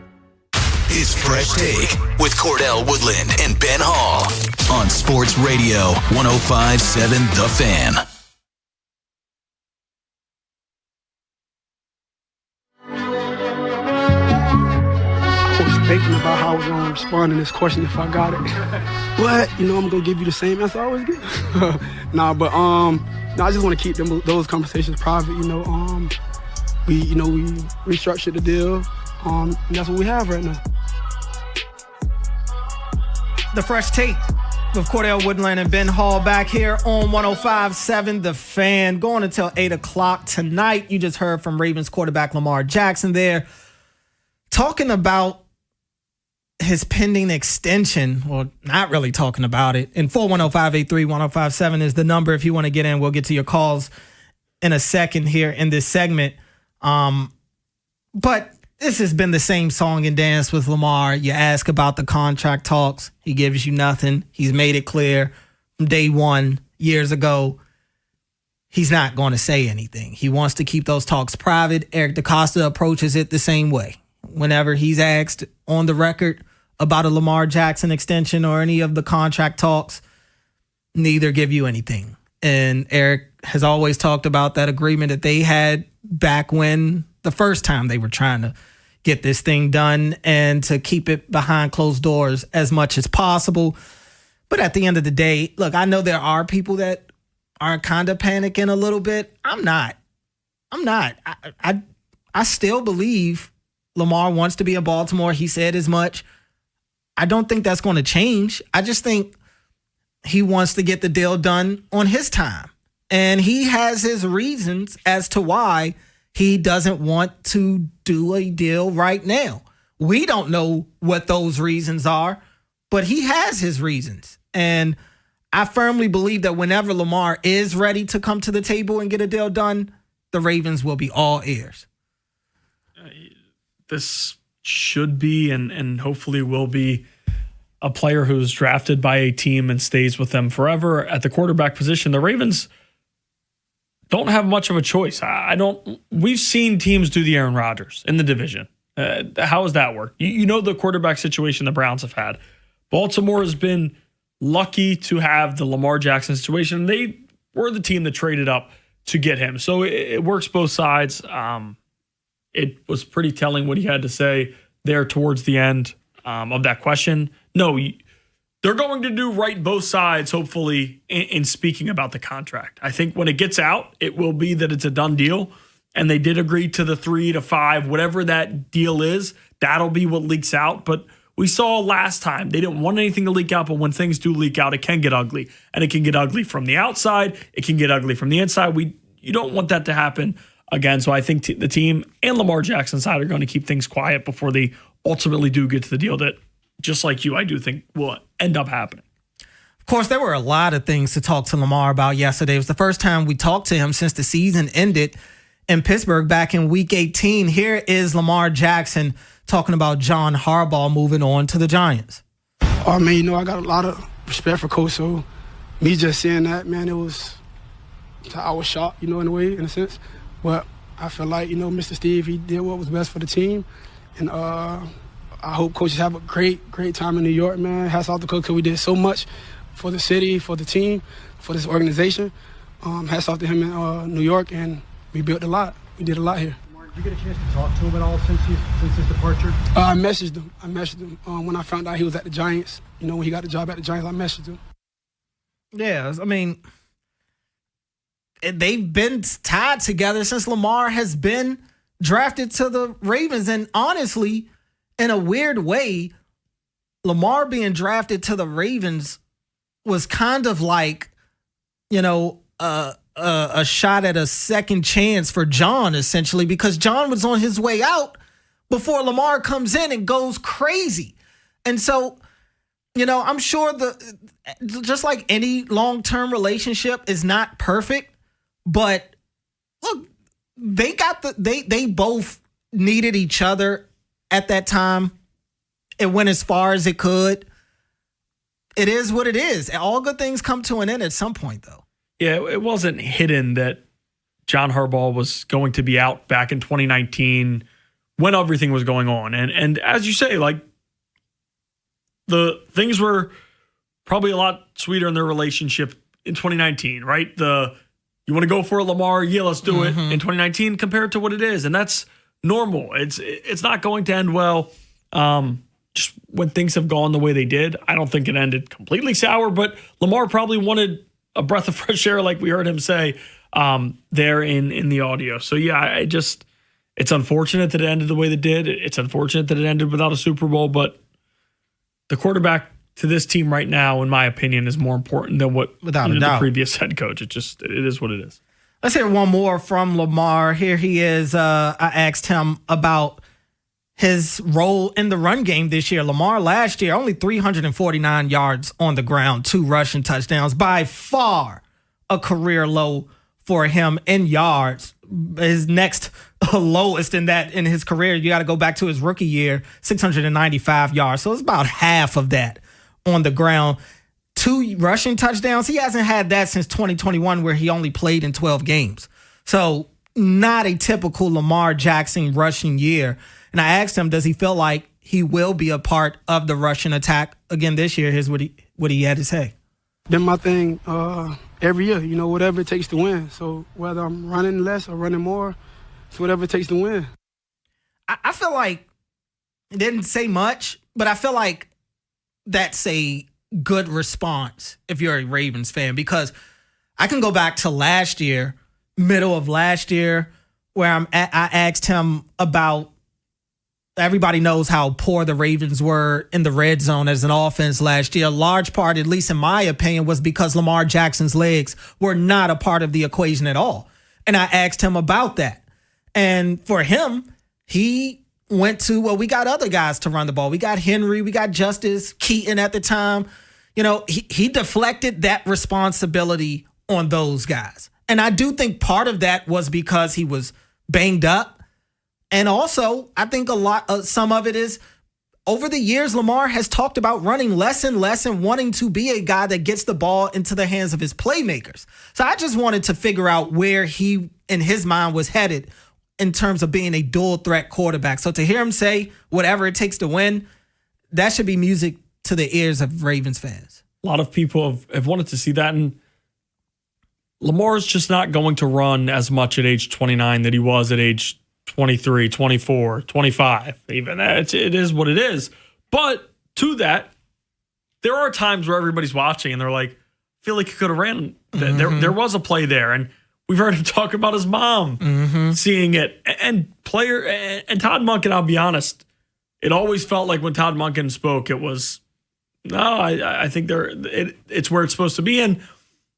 It's Fresh Take with Cordell Woodland and Ben Hall on Sports Radio 105.7 The Fan. I was thinking about how I was going to respond to this question if I got it. But, I'm going to give you the same answer I always give. I just want to keep those conversations private, We restructured the deal, and that's what we have right now. The Fresh Take with Cordell Woodland and Ben Hall back here on 105.7 The Fan, going until 8 o'clock tonight. You just heard from Ravens quarterback Lamar Jackson there talking about his pending extension, or not really talking about it. And 410-583-1057 is the number if you want to get in. We'll get to your calls in a second here in this segment. But this has been the same song and dance with Lamar. You ask about the contract talks, he gives you nothing. He's made it clear from day one years ago he's not going to say anything. He wants to keep those talks private. Eric DaCosta approaches it the same way. Whenever he's asked on the record about a Lamar Jackson extension or any of the contract talks, neither give you anything. And Eric has always talked about that agreement that they had back when the first time they were trying to get this thing done and to keep it behind closed doors as much as possible. But at the end of the day, look, I know there are people that are kind of panicking a little bit. I'm not. I still believe Lamar wants to be in Baltimore. He said as much. I don't think that's going to change. I just think he wants to get the deal done on his time. And he has his reasons as to why he doesn't want to do a deal right now. We don't know what those reasons are, but he has his reasons. And I firmly believe that whenever Lamar is ready to come to the table and get a deal done, the Ravens will be all ears. This should be and hopefully will be a player who's drafted by a team and stays with them forever at the quarterback position. The Ravens don't have much of a choice. We've seen teams do the Aaron Rodgers in the division. How does that work? You know the quarterback situation the Browns have had. Baltimore has been lucky to have the Lamar Jackson situation. They were the team that traded up to get him. So it works both sides. It was pretty telling what he had to say there towards the end of that question. No, they're going to do right both sides, hopefully, in speaking about the contract. I think when it gets out, it will be that it's a done deal. And they did agree to the 3 to 5, whatever that deal is, that'll be what leaks out. But we saw last time, they didn't want anything to leak out, but when things do leak out, it can get ugly. And it can get ugly from the outside. It can get ugly from the inside. You don't want that to happen again. So I think the team and Lamar Jackson's side are going to keep things quiet before they ultimately do get to the deal that, just like you, I do think will end up happening. Of course, there were a lot of things to talk to Lamar about yesterday. It was the first time we talked to him since the season ended in Pittsburgh back in Week 18. Here is Lamar Jackson talking about John Harbaugh moving on to the Giants. I mean, I got a lot of respect for Coach, so me just saying that, man, I was shocked, in a way, in a sense. But I feel like, Mr. Steve, he did what was best for the team. And I hope coaches have a great, great time in New York, man. Hats off to Coach, because we did so much for the city, for the team, for this organization. Hats off to him in New York, and we built a lot. We did a lot here. Did you get a chance to talk to him at all since his departure? I messaged him. When I found out he was at the Giants, when he got the job at the Giants, I messaged him. Yeah, I mean, they've been tied together since Lamar has been drafted to the Ravens. And honestly, in a weird way, Lamar being drafted to the Ravens was kind of like, a shot at a second chance for John, essentially, because John was on his way out before Lamar comes in and goes crazy. And so, I'm sure just like any long-term relationship is not perfect, but look, they both needed each other at that time. It went as far as it could. It is what it is. All good things come to an end at some point, though. Yeah, it wasn't hidden that John Harbaugh was going to be out back in 2019 when everything was going on. And as you say, like, the things were probably a lot sweeter in their relationship in 2019, right? You want to go for it, Lamar? Yeah, let's do it in 2019 compared to what it is. And that's normal. It's not going to end well. Just when things have gone the way they did, I don't think it ended completely sour, but Lamar probably wanted a breath of fresh air, like we heard him say there in the audio. So yeah, it's unfortunate that it ended the way it did. It's unfortunate that it ended without a Super Bowl, but the quarterback to this team right now, in my opinion, is more important than what without a doubt the previous head coach. It is what it is. Let's hear one more from Lamar. Here he is. I asked him about his role in the run game this year. Lamar last year, only 349 yards on the ground, 2 rushing touchdowns, by far a career low for him in yards. His next lowest in his career, you got to go back to his rookie year, 695 yards. So it's about half of that on the ground. 2 rushing touchdowns. He hasn't had that since 2021, where he only played in 12 games. So not a typical Lamar Jackson rushing year. And I asked him, does he feel like he will be a part of the rushing attack again this year? Here's what he had to say. Been my thing every year, whatever it takes to win. So whether I'm running less or running more, it's whatever it takes to win. I feel like it didn't say much, but I feel like that's a good response if you're a Ravens fan, because I can go back to last year, middle of last year, where I asked him about, everybody knows how poor the Ravens were in the red zone as an offense last year. A large part, at least in my opinion, was because Lamar Jackson's legs were not a part of the equation at all. And I asked him about that. And for him, he went to, well, we got other guys to run the ball. We got Henry, we got Justice Keaton at the time. You know, he deflected that responsibility on those guys. And I do think part of that was because he was banged up. And also, I think some of it is over the years, Lamar has talked about running less and less and wanting to be a guy that gets the ball into the hands of his playmakers. So I just wanted to figure out where he, in his mind, was headed in terms of being a dual threat quarterback. So to hear him say whatever it takes to win, that should be music to the ears of Ravens fans. A lot of people have wanted to see that, and Lamar's just not going to run as much at age 29 that he was at age 23, 24, 25 even. It is what it is. But to that, there are times where everybody's watching and they're like, I feel like he could have ran. There was a play there. And we've heard him talk about his mom seeing it. And Todd Monken, I'll be honest, it always felt like when Todd Monken spoke, it was, no, I think it's where it's supposed to be. And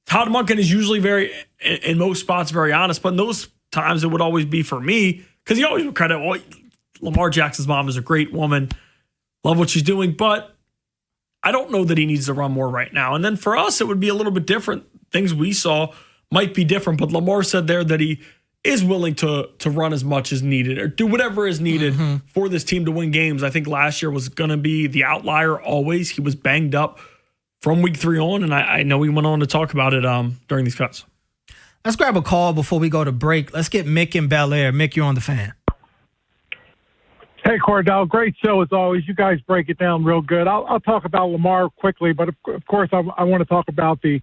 Todd Monken is usually in most spots, very honest. But in those times, it would always be for me, because he always would credit, Lamar Jackson's mom is a great woman. Love what she's doing. But I don't know that he needs to run more right now. And then for us, it would be a little bit different. Things we saw might be different. But Lamar said there that he is willing to run as much as needed or do whatever is needed for this team to win games. I think last year was going to be the outlier always. He was banged up from week 3 on, and I know we went on to talk about it during these cuts. Let's grab a call before we go to break. Let's get Mick in Bel Air. Mick, you're on the Fan. Hey, Cordell, great show as always. You guys break it down real good. I'll talk about Lamar quickly, but of course I want to talk about the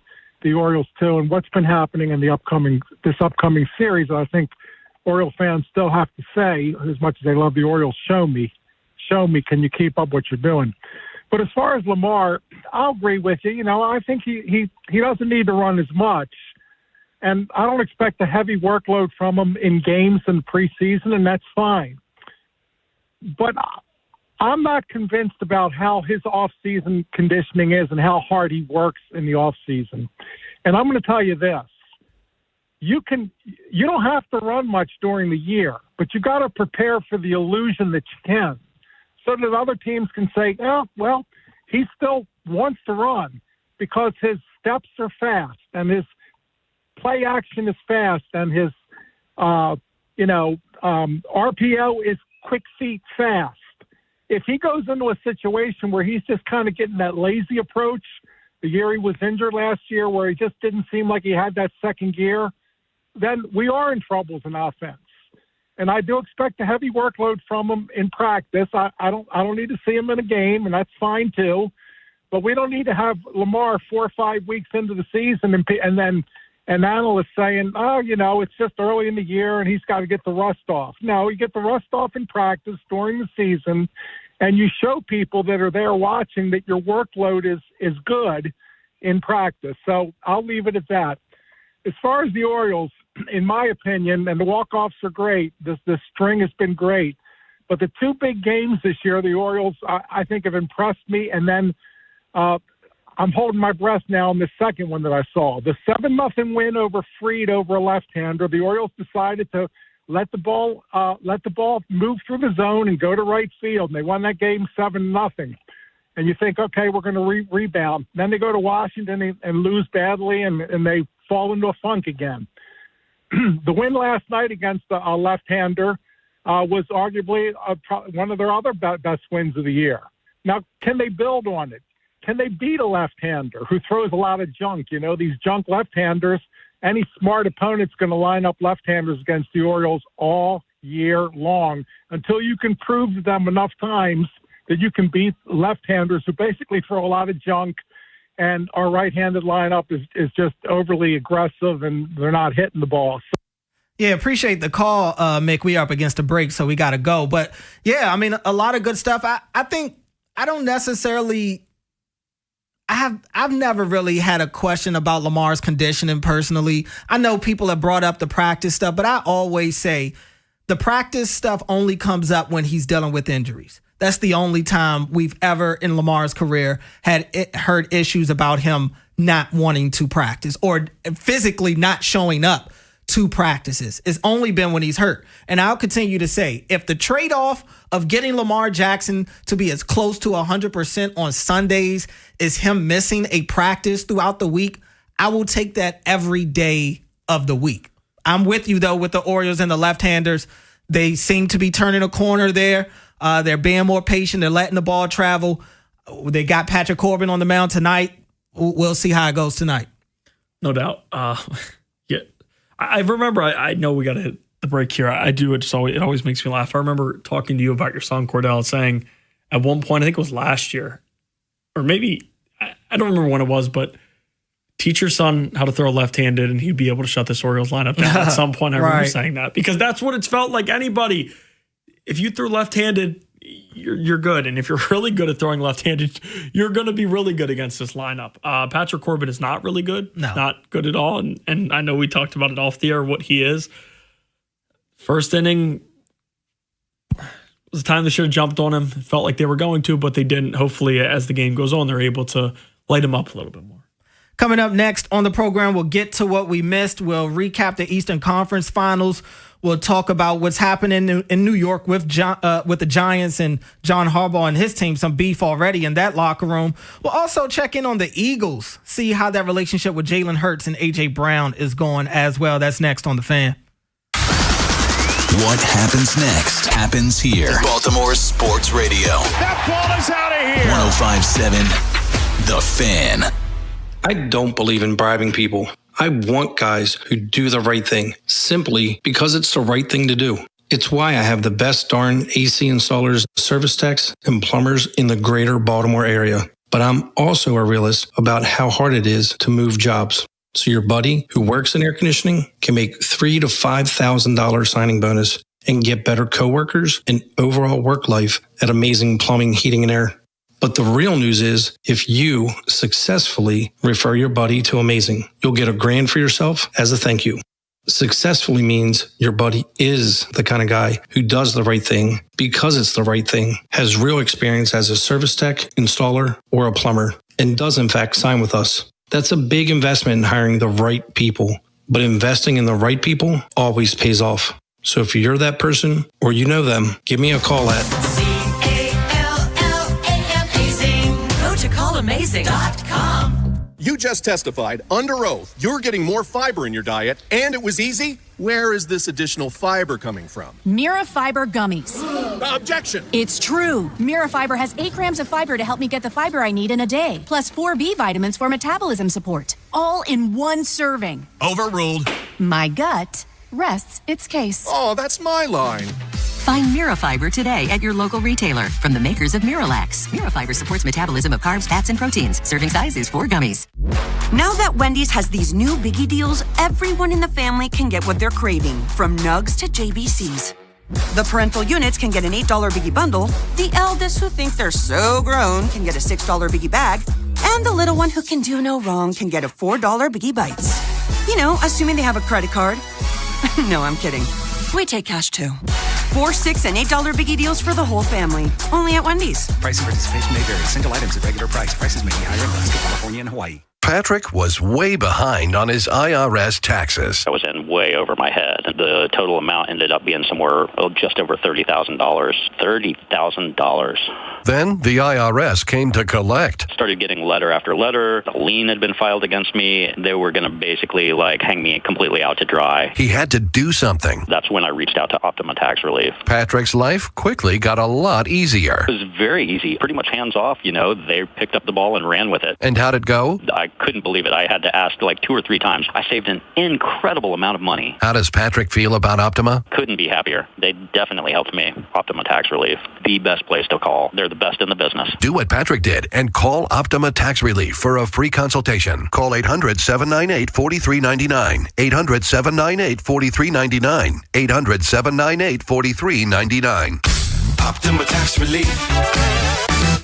Orioles too and what's been happening in this upcoming series. I think Oriole fans still have to say, as much as they love the Orioles, show me, can you keep up what you're doing? But as far as Lamar, I'll agree with you. You know, I think he doesn't need to run as much. And I don't expect a heavy workload from him in games and preseason, and that's fine. But I'm not convinced about how his off-season conditioning is and how hard he works in the off-season. And I'm going to tell you this. You don't have to run much during the year, but you got to prepare for the illusion that you can, so that other teams can say, oh, well, he still wants to run because his steps are fast and his play action is fast and his, RPO is quick feet fast. If he goes into a situation where he's just kind of getting that lazy approach, the year he was injured last year where he just didn't seem like he had that second gear, then we are in troubles in offense. And I do expect a heavy workload from him in practice. I don't need to see him in a game, and that's fine too. But we don't need to have Lamar 4 or 5 weeks into the season and analysts saying, it's just early in the year and he's got to get the rust off. No, you get the rust off in practice during the season, and you show people that are there watching that your workload is good in practice. So I'll leave it at that. As far as the Orioles, in my opinion, and the walk-offs are great, the string has been great, but the 2 big games this year, the Orioles, I think, have impressed me. And then I'm holding my breath now on the second one that I saw. The 7-0 win over Fried over a left-hander. The Orioles decided to let the ball move through the zone and go to right field. And they won that game 7-0. And you think, okay, we're going to rebound. Then they go to Washington and lose badly, and they fall into a funk again. The win last night against a left-hander was arguably one of their other best wins of the year. Now, can they build on it? Can they beat a left-hander who throws a lot of junk? You know, these junk left-handers, any smart opponent's going to line up left-handers against the Orioles all year long until you can prove to them enough times that you can beat left-handers who basically throw a lot of junk, and our right-handed lineup is just overly aggressive and they're not hitting the ball. So, yeah, appreciate the call, Mick. We are up against a break, so we got to go. But, yeah, I mean, a lot of good stuff. I think I don't necessarily – I've never really had a question about Lamar's conditioning personally. I know people have brought up the practice stuff, but I always say the practice stuff only comes up when he's dealing with injuries. That's the only time we've ever in Lamar's career heard issues about him not wanting to practice or physically not showing up 2 practices. It's only been when he's hurt. And I'll continue to say, if the trade-off of getting Lamar Jackson to be as close to 100% on Sundays is him missing a practice throughout the week, I will take that every day of the week. I'm with you, though, with the Orioles and the left-handers. They seem to be turning a corner there. They're being more patient. They're letting the ball travel. They got Patrick Corbin on the mound tonight. We'll see how it goes tonight. No doubt. Yeah, I remember. I know we got to hit the break here. I do. It always makes me laugh. I remember talking to you about your son Cordell, saying at one point, I think it was last year, or maybe I don't remember when it was, but teach your son how to throw left-handed, and he'd be able to shut this Orioles lineup down. At some point, I remember saying that because that's what it's felt like. Anybody, if you threw left-handed, you're good. And if you're really good at throwing left-handed, you're going to be really good against this lineup. Patrick Corbin is not really good. No. Not good at all. And I know we talked about it off the air, what he is. First inning was the time they should have jumped on him. It felt like they were going to, but they didn't. Hopefully, as the game goes on, they're able to light him up a little bit more. Coming up next on the program, we'll get to what we missed. We'll recap the Eastern Conference Finals. We'll talk about what's happening in New York with the Giants and John Harbaugh and his team. Some beef already in that locker room. We'll also check in on the Eagles, see how that relationship with Jalen Hurts and A.J. Brown is going as well. That's next on The Fan. What happens next happens here. Baltimore Sports Radio. That ball is out of here. 105.7 The Fan. I don't believe in bribing people. I want guys who do the right thing simply because it's the right thing to do. It's why I have the best darn AC installers, service techs, and plumbers in the greater Baltimore area. But I'm also a realist about how hard it is to move jobs. So your buddy who works in air conditioning can make $3,000 to $5,000 signing bonus and get better coworkers and overall work life at Amazing Plumbing, Heating, and Air. But the real news is, if you successfully refer your buddy to Amazing, you'll get $1,000 for yourself as a thank you. Successfully means your buddy is the kind of guy who does the right thing because it's the right thing, has real experience as a service tech, installer, or a plumber, and does in fact sign with us. That's a big investment in hiring the right people, but investing in the right people always pays off. So if you're that person or you know them, give me a call at CALLAMAZING.com. You just testified under oath you're getting more fiber in your diet, and it was easy? Where is this additional fiber coming from? Mira Fiber Gummies. Objection! It's true. Mira Fiber has 8 grams of fiber to help me get the fiber I need in a day, plus 4 B vitamins for metabolism support. All in one serving. Overruled. My gut rests its case. Oh, that's my line. Find Mirafiber today at your local retailer from the makers of Miralax. Mirafiber supports metabolism of carbs, fats, and proteins. Serving size is 4 gummies. Now that Wendy's has these new biggie deals, everyone in the family can get what they're craving, from nugs to JBCs. The parental units can get an $8 biggie bundle. The eldest who think they're so grown can get a $6 biggie bag. And the little one who can do no wrong can get a $4 biggie bites. You know, assuming they have a credit card. No, I'm kidding. We take cash too. 4, 6, and $8 biggie deals for the whole family. Only at Wendy's. Price and participation may vary. Single items at regular price. Prices may be higher in Alaska, California, and Hawaii. Patrick was way behind on his IRS taxes. I was in way over my head. The total amount ended up being somewhere just over $30,000. $30,000. Then the IRS came to collect. Started getting letter after letter. A lien had been filed against me. They were going to basically hang me completely out to dry. He had to do something. That's when I reached out to Optima Tax Relief. Patrick's life quickly got a lot easier. It was very easy, pretty much hands off. They picked up the ball and ran with it. And how'd it go? I couldn't believe it. I had to ask 2 or 3 times. I saved an incredible amount of money. How does Patrick feel about Optima? Couldn't be happier. They definitely helped me. Optima Tax Relief, the best place to call. They're the best in the business. Do what Patrick did and call Optima Tax Relief for a free consultation. Call 800-798-4399. 800-798-4399. 800-798-4399. Optima Tax Relief.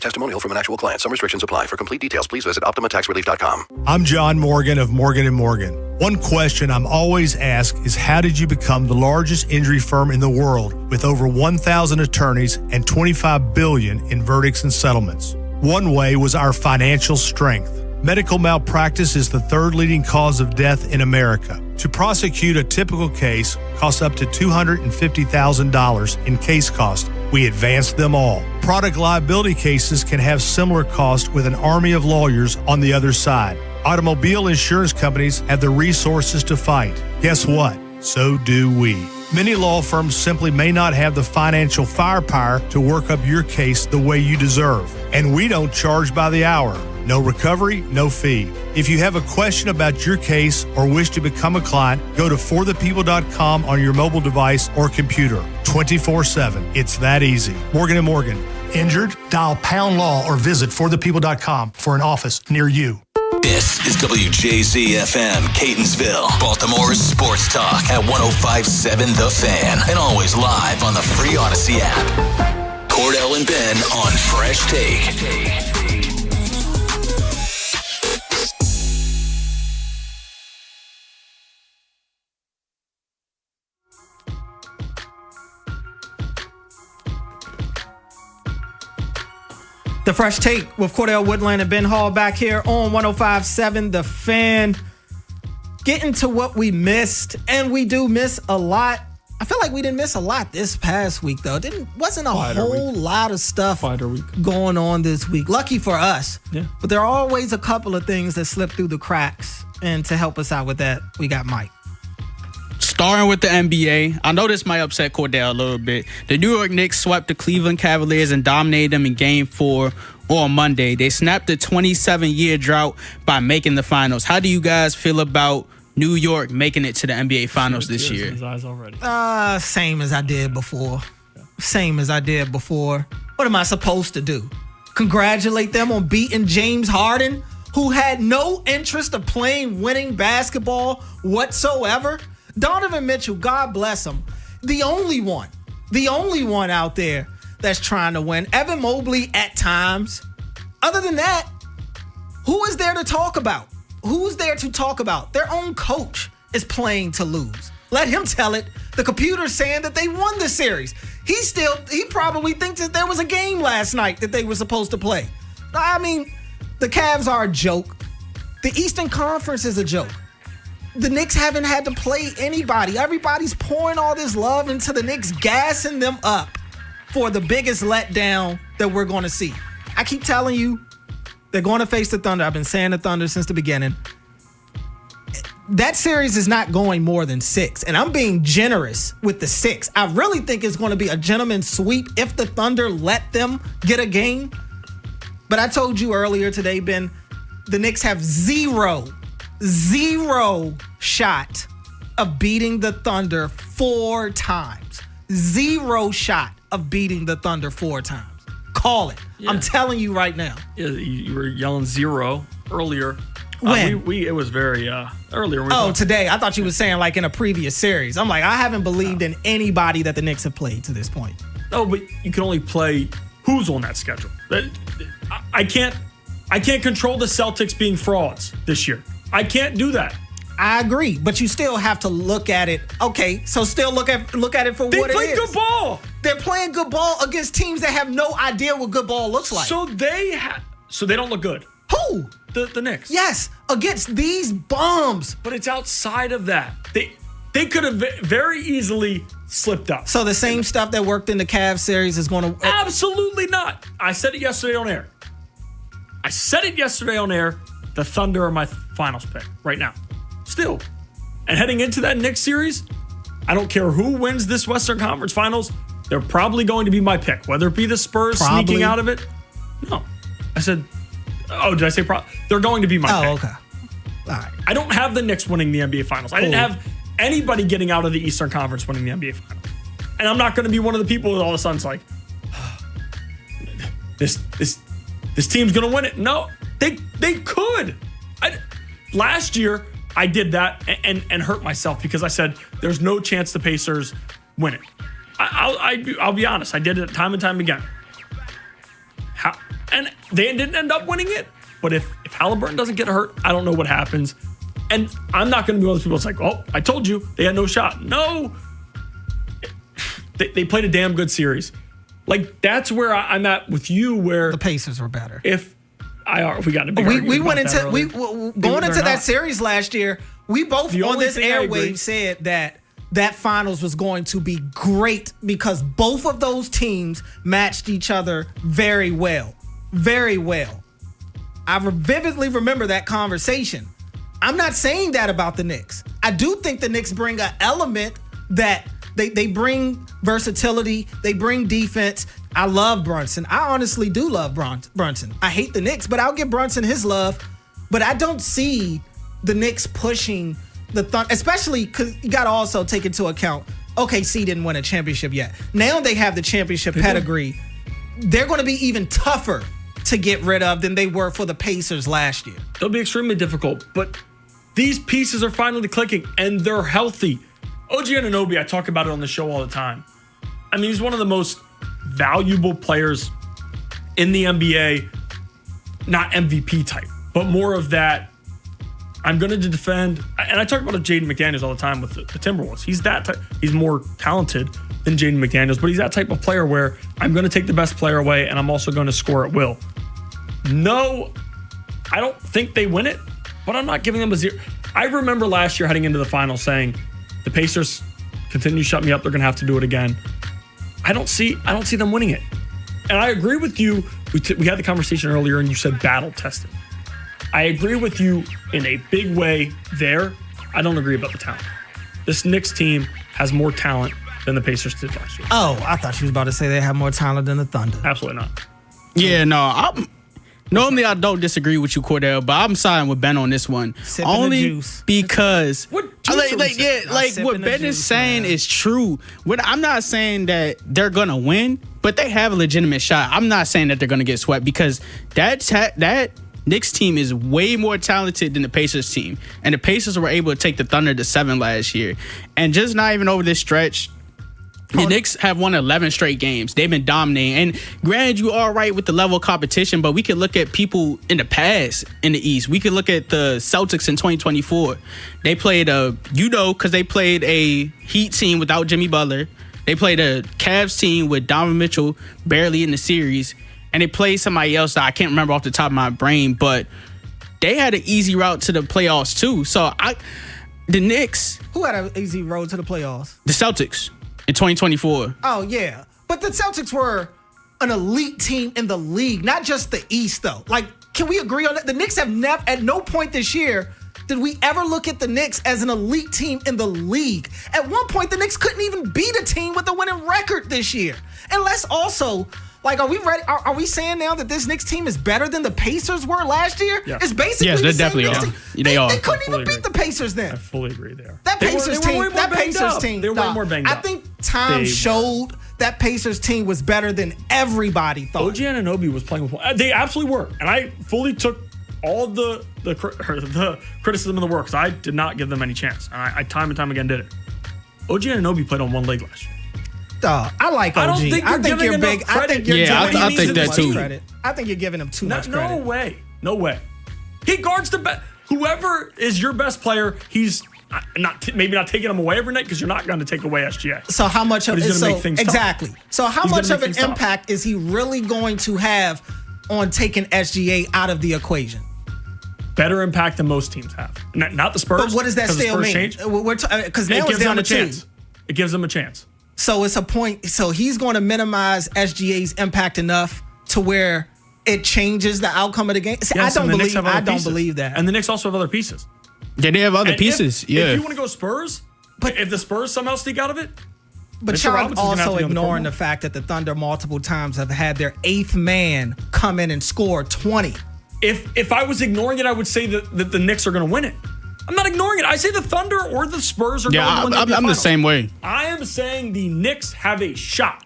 Testimonial from an actual client. Some restrictions apply. For complete details, please visit OptimaTaxRelief.com. I'm John Morgan of Morgan & Morgan. One question I'm always asked is, how did you become the largest injury firm in the world with over 1,000 attorneys and $25 billion in verdicts and settlements? One way was our financial strength. Medical malpractice is the third leading cause of death in America. To prosecute a typical case costs up to $250,000 in case cost. We advanced them all. Product liability cases can have similar costs with an army of lawyers on the other side. Automobile insurance companies have the resources to fight. Guess what? So do we. Many law firms simply may not have the financial firepower to work up your case the way you deserve. And we don't charge by the hour. No recovery, no fee. If you have a question about your case or wish to become a client, go to forthepeople.com on your mobile device or computer. 24/7. It's that easy. Morgan & Morgan. Injured? Dial pound law or visit forthepeople.com for an office near you. This is WJZ-FM, Catonsville, Baltimore's sports talk at 105.7 The Fan, and always live on the free Odyssey app. Cordell and Ben on Fresh Take. The Fresh Take with Cordell Woodland and Ben Hall back here on 105.7 The Fan. Getting to what we missed, and we do miss a lot. I feel like we didn't miss a lot this past week, though. Wasn't a whole lot of stuff going on this week. Lucky for us. Yeah. But there are always a couple of things that slip through the cracks. And to help us out with that, we got Mike. Starting with the NBA, I know this might upset Cordell a little bit. The New York Knicks swept the Cleveland Cavaliers and dominated them in Game 4 on Monday. They snapped a 27-year drought by making the finals. How do you guys feel about New York making it to the NBA Finals this year? Same as I did before. Same as I did before. What am I supposed to do? Congratulate them on beating James Harden, who had no interest of playing winning basketball whatsoever? Donovan Mitchell, God bless him, the only one out there that's trying to win. Evan Mobley at times. Other than that, who is there to talk about? Who's there to talk about? Their own coach is playing to lose. Let him tell it. The computer's saying that they won the series. He probably thinks that there was a game last night that they were supposed to play. I mean, the Cavs are a joke. The Eastern Conference is a joke. The Knicks haven't had to play anybody. Everybody's pouring all this love into the Knicks, gassing them up for the biggest letdown that we're going to see. I keep telling you, they're going to face the Thunder. I've been saying the Thunder since the beginning. That series is not going more than 6, and I'm being generous with the 6. I really think it's going to be a gentleman's sweep if the Thunder let them get a game. But I told you earlier today, Ben, the Knicks have zero shot of beating the Thunder 4 times. 0 shot of beating the Thunder 4 times. Call it. Yeah. I'm telling you right now. Yeah, you were yelling 0 earlier. When? It was very earlier. Today. I thought you were saying like in a previous series. I'm like, I haven't believed in anybody that the Knicks have played to this point. No, but you can only play who's on that schedule. I can't control the Celtics being frauds this year. I can't do that. I agree, but you still have to look at it. Okay, so still look at it for what it is. They play good ball. They're playing good ball against teams that have no idea what good ball looks like. So they don't look good. Who? The Knicks. Yes, against these bums. But it's outside of that. They could have very easily slipped up. So the same stuff that worked in the Cavs series is going to... Absolutely not. I said it yesterday on air. The Thunder are my finals pick right now. Still. And heading into that Knicks series, I don't care who wins this Western Conference Finals, they're probably going to be my pick. Whether it be the Spurs sneaking out of it. No. I said, did I say they're going to be my pick. Oh, okay. All right. I don't have the Knicks winning the NBA Finals. I didn't have anybody getting out of the Eastern Conference winning the NBA Finals. And I'm not going to be one of the people that all of a sudden is like, this team's going to win it. No, they could. Last year, I did that and hurt myself because I said there's no chance the Pacers win it. I'll be honest. I did it time and time again. And they didn't end up winning it. But if Halliburton doesn't get hurt, I don't know what happens. And I'm not going to be one of those people that's like, oh, I told you they had no shot. No. They played a damn good series. Like, that's where I'm at with you, where the Pacers were better. We got a big we went into going into that not. series last year. We both The on only this thing I agree- airwave said that finals was going to be great because both of those teams matched each other very well. Very well. I vividly remember that conversation. I'm not saying that about the Knicks. I do think the Knicks bring an element that they bring versatility, they bring defense. I love Brunson. I honestly do love Brunson. I hate the Knicks, but I'll give Brunson his love. But I don't see the Knicks pushing the Thunder, especially because you got to also take into account OKC didn't win a championship yet. Now they have the championship pedigree. They're going to be even tougher to get rid of than they were for the Pacers last year. It'll be extremely difficult, but these pieces are finally clicking and they're healthy. OG Anunoby, I talk about it on the show all the time. I mean, he's one of the most valuable players in the NBA, not MVP type, but more of that. I'm going to defend, and I talk about Jaden McDaniels all the time with the Timberwolves. He's that type. He's more talented than Jaden McDaniels, but he's that type of player where I'm going to take the best player away, and I'm also going to score at will. No, I don't think they win it, but I'm not giving them a 0. I remember last year heading into the final saying, the Pacers continue to shut me up. They're going to have to do it again. I don't see them winning it. And I agree with you. We had the conversation earlier, and you said battle tested. I agree with you in a big way there. I don't agree about the talent. This Knicks team has more talent than the Pacers did last year. Oh, I thought you was about to say they have more talent than the Thunder. Absolutely not. Yeah, no. Normally I don't disagree with you, Cordell, but I'm siding with Ben on this one. Sipping only the juice. Because what what Ben is saying is true. I'm not saying that they're gonna win, but they have a legitimate shot. I'm not saying that they're gonna get swept because that Knicks team is way more talented than the Pacers team. And the Pacers were able to take the Thunder to 7 last year. And just not even over this stretch, the Knicks have won 11 straight games. They've been dominating. And granted, you are right with the level of competition, but we can look at people in the past in the East. We can look at the Celtics in 2024. They played because they played a Heat team without Jimmy Butler. They played a Cavs team with Donovan Mitchell barely in the series. And they played somebody else that I can't remember off the top of my brain, but they had an easy route to the playoffs too. So the Knicks. Who had an easy road to the playoffs? The Celtics in 2024. Oh, yeah. But the Celtics were an elite team in the league, not just the East, though. Like, can we agree on that? The Knicks have never, at no point this year, did we ever look at the Knicks as an elite team in the league. At one point, the Knicks couldn't even beat a team with a winning record this year. And let's also... Like, are we ready? Are we saying now that this Knicks team is better than the Pacers were last year? Yeah. It's basically yes, the they same definitely Knicks are. team. They are. They couldn't even beat the Pacers then. I fully agree there. That Pacers team. That Pacers team. They were way more banged up. I think time showed that Pacers team was better than everybody thought. OG Anunoby was playing with. They absolutely were, and I fully took all the criticism of the work because I did not give them any chance, and I time and time again did it. OG Anunoby played on one leg last year. I like OG. I don't think you're giving him enough credit. I think that too. Credit. I think you're giving him too much credit. No way. He guards the best. Whoever is your best player, he's maybe not taking him away every night because you're not going to take away SGA. So how much of it? Exactly. Tough. So how much of an impact is he really going to have on taking SGA out of the equation? Better impact than most teams have. Not the Spurs. But what does that still mean? Because now it's down to 2. It gives them a chance. So it's a point. So he's going to minimize SGA's impact enough to where it changes the outcome of the game. See, Yes, I don't believe that. And the Knicks also have other pieces. Yeah, they have other pieces. If you want to go Spurs, but if the Spurs somehow sneak out of it, but y'all also ignoring the fact that the Thunder multiple times have had their 8th man come in and score 20. If I was ignoring it, I would say that the Knicks are going to win it. I'm not ignoring it. I say the Thunder or the Spurs are going to win the I'm the same way. I am saying the Knicks have a shot.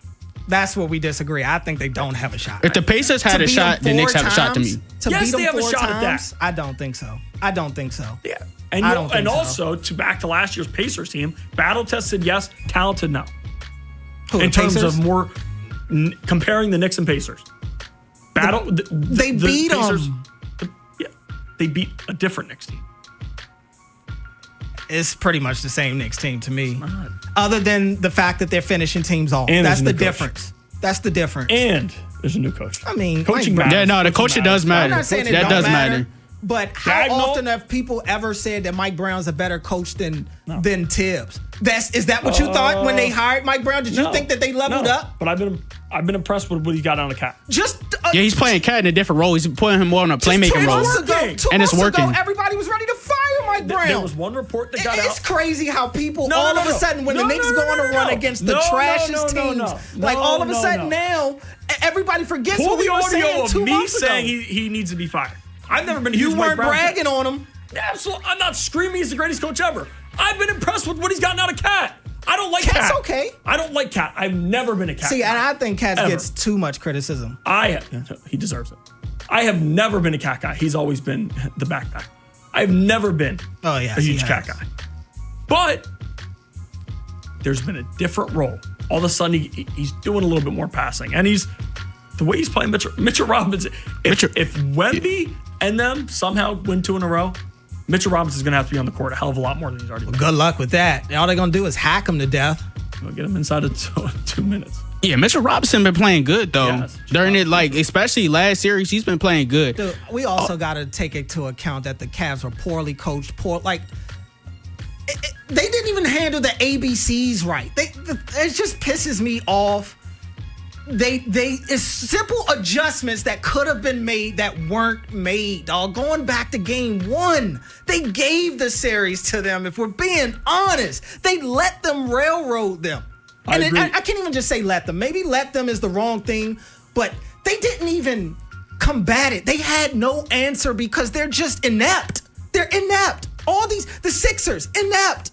That's where we disagree. I think they don't have a shot. If the Pacers had a shot, the Knicks have a shot to me. Yes, they have a shot at that. I don't think so. Yeah. And also, back to last year's Pacers team, battle tested, yes, talented, no. In terms of more comparing the Knicks and Pacers. They beat them. Yeah, they beat a different Knicks team. It's pretty much the same Knicks team to me. Other than the fact that they're finishing teams off. That's the difference. That's the difference. And There's a new coach. I mean, coaching Mike matters. Yeah, no, the coaching does matter. I'm not saying that does matter. But how Dagnall? often have people ever said that Mike Brown's a better coach than Tibbs? Is that what you thought when they hired Mike Brown? Did you think that they leveled up? But I've been impressed with what he got on the cap. Just Yeah, he's playing cat in a different role. He's putting him more on a playmaking role. And it's working. Everybody was ready to fire Mike Brown. There was one report that got out. It's crazy how people all of a sudden when the Knicks go on a run against the trashiest teams, like all of a sudden now everybody forgets Pull what we the were audio saying of 2 me months ago. saying he needs to be fired. I've never been a You huge Mike weren't Brown bragging fan. on him. Absolutely. I'm not screaming he's the greatest coach ever. I've been impressed with what he's gotten out of Cat. I don't like Cat's Cat. okay. I don't like Cat. I've never been a Cat. See, and I think Cat Ever. gets too much criticism. He deserves it. I have never been a Cat guy. He's always been the backpack. I've never been a huge Cat guy. But there's been a different role. All of a sudden, he's doing a little bit more passing. And the way he's playing Mitchell Robinson. If Wemby and them somehow win 2 in a row, Mitchell Robinson's going to have to be on the court a hell of a lot more than he's already been. Good luck with that. All they're going to do is hack him to death. We'll get him inside of 2 minutes. Yeah, Mitchell Robinson been playing good though. Yes. During it, especially last series, he's been playing good. Dude, we also got to take into account that the Cavs were poorly coached. They didn't even handle the ABCs right. It just pisses me off. It's simple adjustments that could have been made that weren't made, dog. Going back to game 1, they gave the series to them. If we're being honest, they let them railroad them. And I can't even just say let them. Maybe let them is the wrong thing, but they didn't even combat it. They had no answer because they're just inept. They're inept. The Sixers, inept.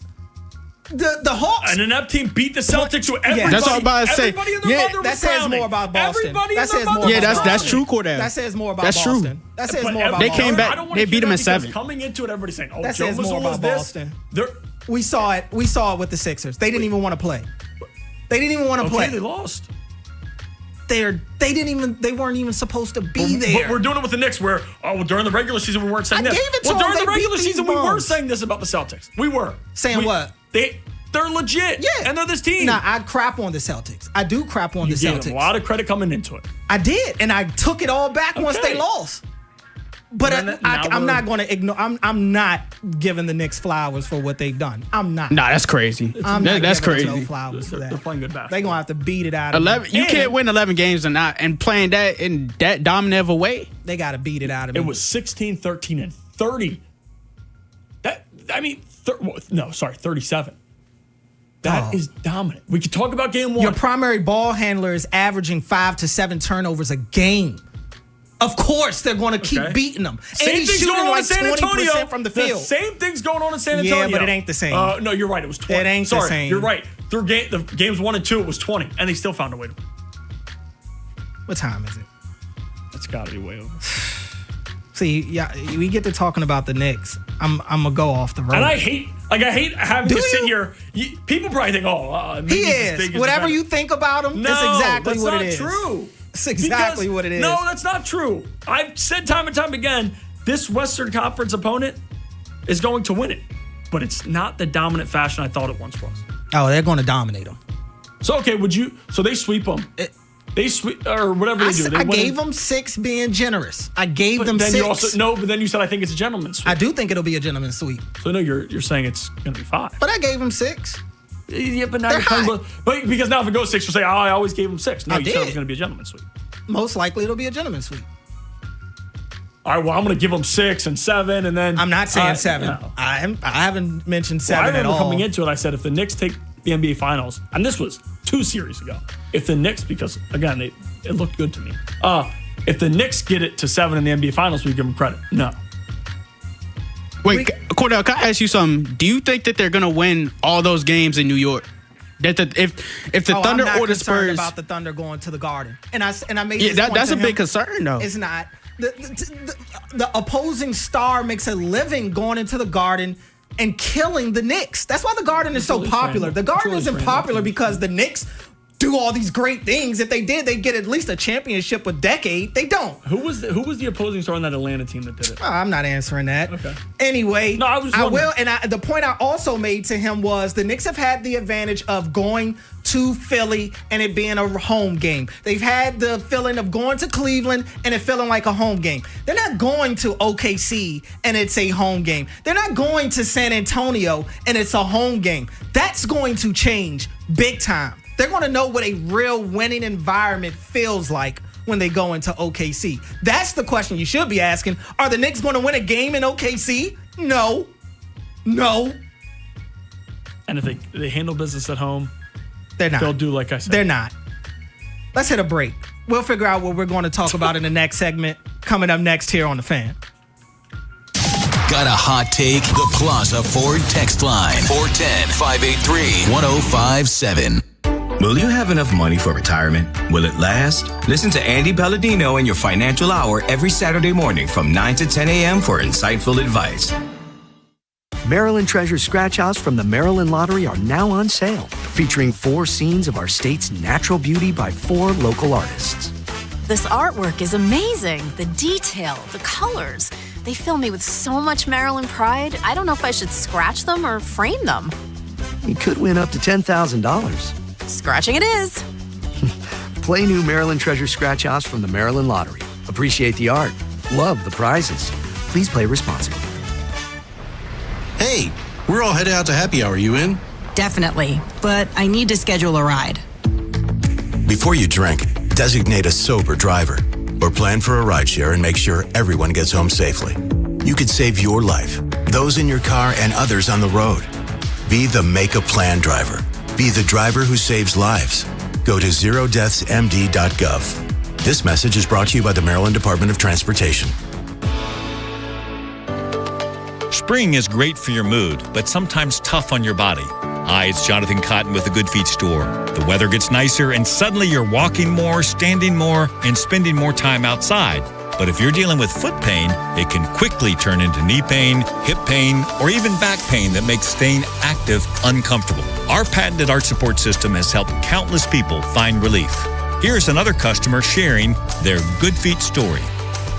The Hawks. An inept team beat the Celtics with everybody. That's what I'm about to say. Everybody in their mother was that says frowning. more about Boston. Everybody that in their says mother more was about frowning. That's true, Cordell. That says more about That's Boston. true. That says But more about They Boston. came back. I don't wanna They hear beat him that in because 7. Coming into it, everybody's saying, That Joe says more Mazzulla about is this. Boston. They're- We saw it with the Sixers. They didn't even want to play. They didn't even want to play. They lost. They weren't even supposed to be there. But we're doing it with the Knicks where, during the regular season we weren't saying I this. gave it to during them. the They regular beat season these we were bums. saying this about the Celtics. We were. Saying what? They're legit. Yeah. And they're this team. Nah, I crap on the Celtics. I do crap on the You gave Celtics. them a lot of credit coming into it. I did, and I took it all back once they lost. But I'm not going to ignore. I'm not giving the Knicks flowers for what they've done. I'm not. Nah, that's crazy. I'm not That's giving crazy. no flowers for that. They're playing good basketball. They're gonna have to beat it out of 11. me. You can't win 11 games and playing that in that dominant of a way. They got to beat it out of me. It was 16, 13, and 30. 37. That is dominant. We could talk about game 1. Your primary ball handler is averaging 5 to 7 turnovers a game. Of course, they're going to keep beating them. Same and he's thing's shooting going on like in San Antonio. 20% from the field. Same thing's going on in San Antonio. Yeah, but it ain't the same. No, you're right. It was 20. It ain't the Sorry, same. You're right. Through the games 1 and 2, it was 20, and they still found a way to win. What time is it? It's got to be way over. See, yeah, we get to talking about the Knicks. I'm gonna go off the road. And I hate having to sit here. People probably think, he is. Whatever you think about him, that's exactly what it is. That's not true. That's exactly what it is. No, that's not true. I've said time and time again, this Western Conference opponent is going to win it, but it's not the dominant fashion I thought it once was. Oh, they're going to dominate them. So okay, so they sweep them. They sweep or whatever they do. I gave them 6 being generous. I gave them then 6. But then you said I think it's a gentleman's sweep. I do think it'll be a gentleman's sweep. So no, you're saying it's going to be 5. But I gave them 6. Yeah, but now you're playing. But because now if it goes 6, you'll say, I always gave them 6. No, you said it was going to be a gentleman's sweep. Most likely it'll be a gentleman's sweep. All right, well, I'm going to give them 6 and 7, and then I'm not saying 7. No. I haven't mentioned 7 I at remember all. coming into it, I said if the Knicks take the NBA Finals, and this was 2 series ago, if the Knicks, because again, it looked good to me. If the Knicks get it to 7 in the NBA Finals, we give them credit. No. Wait, Cordell, can I ask you something? Do you think that they're gonna win all those games in New York? That if the Thunder I'm not or the concerned Spurs about the Thunder going to the Garden, and I made Yeah, this point that's to a big him. concern though. It's not. The opposing star makes a living going into the Garden and killing the Knicks. That's why the Garden is so popular. The Garden isn't popular because the Knicks do all these great things. If they did, they'd get at least a championship a decade. They don't. Who was the opposing star on that Atlanta team that did it? I'm not answering that. Okay. Anyway, no, I will. And the point I also made to him was the Knicks have had the advantage of going to Philly and it being a home game. They've had the feeling of going to Cleveland and it feeling like a home game. They're not going to OKC and it's a home game. They're not going to San Antonio and it's a home game. That's going to change big time. They're going to know what a real winning environment feels like when they go into OKC. That's the question you should be asking. Are the Knicks going to win a game in OKC? No. And if they handle business at home, they're not. They'll do like I said. They're not. Let's hit a break. We'll figure out what we're going to talk about in the next segment coming up next here on The Fan. Got a hot take? The Plaza Ford text line. 410-583-1057. Will you have enough money for retirement? Will it last? Listen to Andy Palladino and your Financial Hour every Saturday morning from 9 to 10 a.m. for insightful advice. Maryland Treasure Scratch Offs from the Maryland Lottery are now on sale, featuring 4 scenes of our state's natural beauty by 4 local artists. This artwork is amazing. The detail, the colors. They fill me with so much Maryland pride, I don't know if I should scratch them or frame them. You could win up to $10,000. Scratching it is. Play new Maryland Treasure Scratch Offs from the Maryland Lottery. Appreciate the art. Love the prizes. Please play responsibly. Hey, we're all headed out to happy hour. You in? Definitely, but I need to schedule a ride. Before you drink, designate a sober driver or plan for a rideshare and make sure everyone gets home safely. You could save your life, those in your car, and others on the road. Be the Make a Plan driver. Be the driver who saves lives. Go to zerodeathsmd.gov. This message is brought to you by the Maryland Department of Transportation. Spring is great for your mood, but sometimes tough on your body. Hi, it's Jonathan Cotton with the Good Feet store. The weather gets nicer and suddenly you're walking more, standing more, and spending more time outside. But if you're dealing with foot pain, it can quickly turn into knee pain, hip pain, or even back pain that makes staying active uncomfortable. Our patented arch support system has helped countless people find relief. Here's another customer sharing their Good Feet story.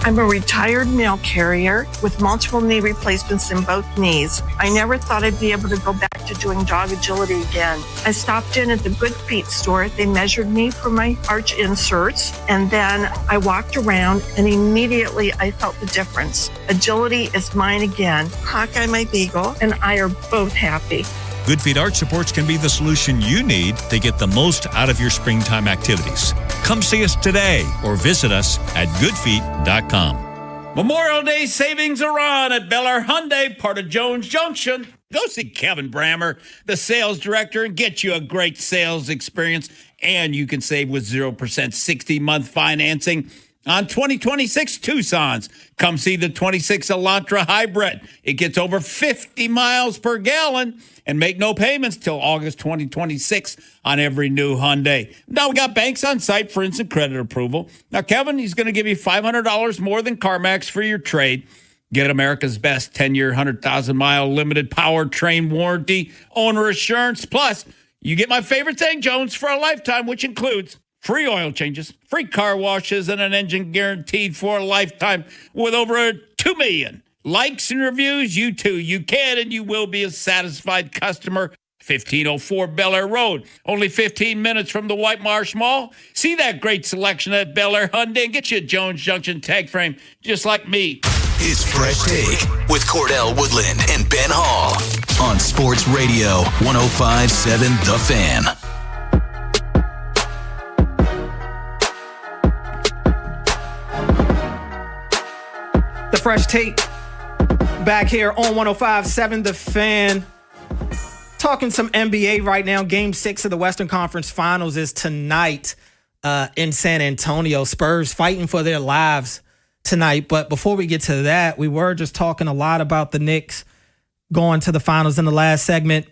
I'm a retired mail carrier with multiple knee replacements in both knees. I never thought I'd be able to go back to doing dog agility again. I stopped in at the Good Feet store. They measured me for my arch inserts, and then I walked around, and immediately I felt the difference. Agility is mine again. Hawkeye, my beagle, and I are both happy. Good Feet Arch Supports can be the solution you need to get the most out of your springtime activities. Come see us today or visit us at goodfeet.com. Memorial Day savings are on at Bel Air Hyundai, part of Jones Junction. Go see Kevin Brammer, the sales director, and get you a great sales experience. And you can save with 0% 60-month financing on 2026 Tucsons. Come see the 26 Elantra Hybrid. It gets over 50 miles per gallon and make no payments till August 2026 on every new Hyundai. Now we got banks on site for instant credit approval. Now, Kevin, he's going to give you $500 more than CarMax for your trade. Get America's best 10-year, 100,000-mile limited powertrain warranty, owner assurance. Plus, you get my favorite thing, Jones, for a lifetime, which includes free oil changes, free car washes, and an engine guaranteed for a lifetime with over 2 million likes and reviews. You too, you can and you will be a satisfied customer. 1504 Bel Air Road, only 15 minutes from the White Marsh Mall. See that great selection at Bel Air Hyundai and get you a Jones Junction tag frame just like me. It's Fresh Take with Cordell Woodland and Ben Hall on Sports Radio 105.7 The Fan. The Fresh Take back here on 105.7 The Fan. Talking some NBA right now. Game 6 of the Western Conference Finals is tonight in San Antonio. Spurs fighting for their lives tonight. But before we get to that, we were just talking a lot about the Knicks going to the finals in the last segment.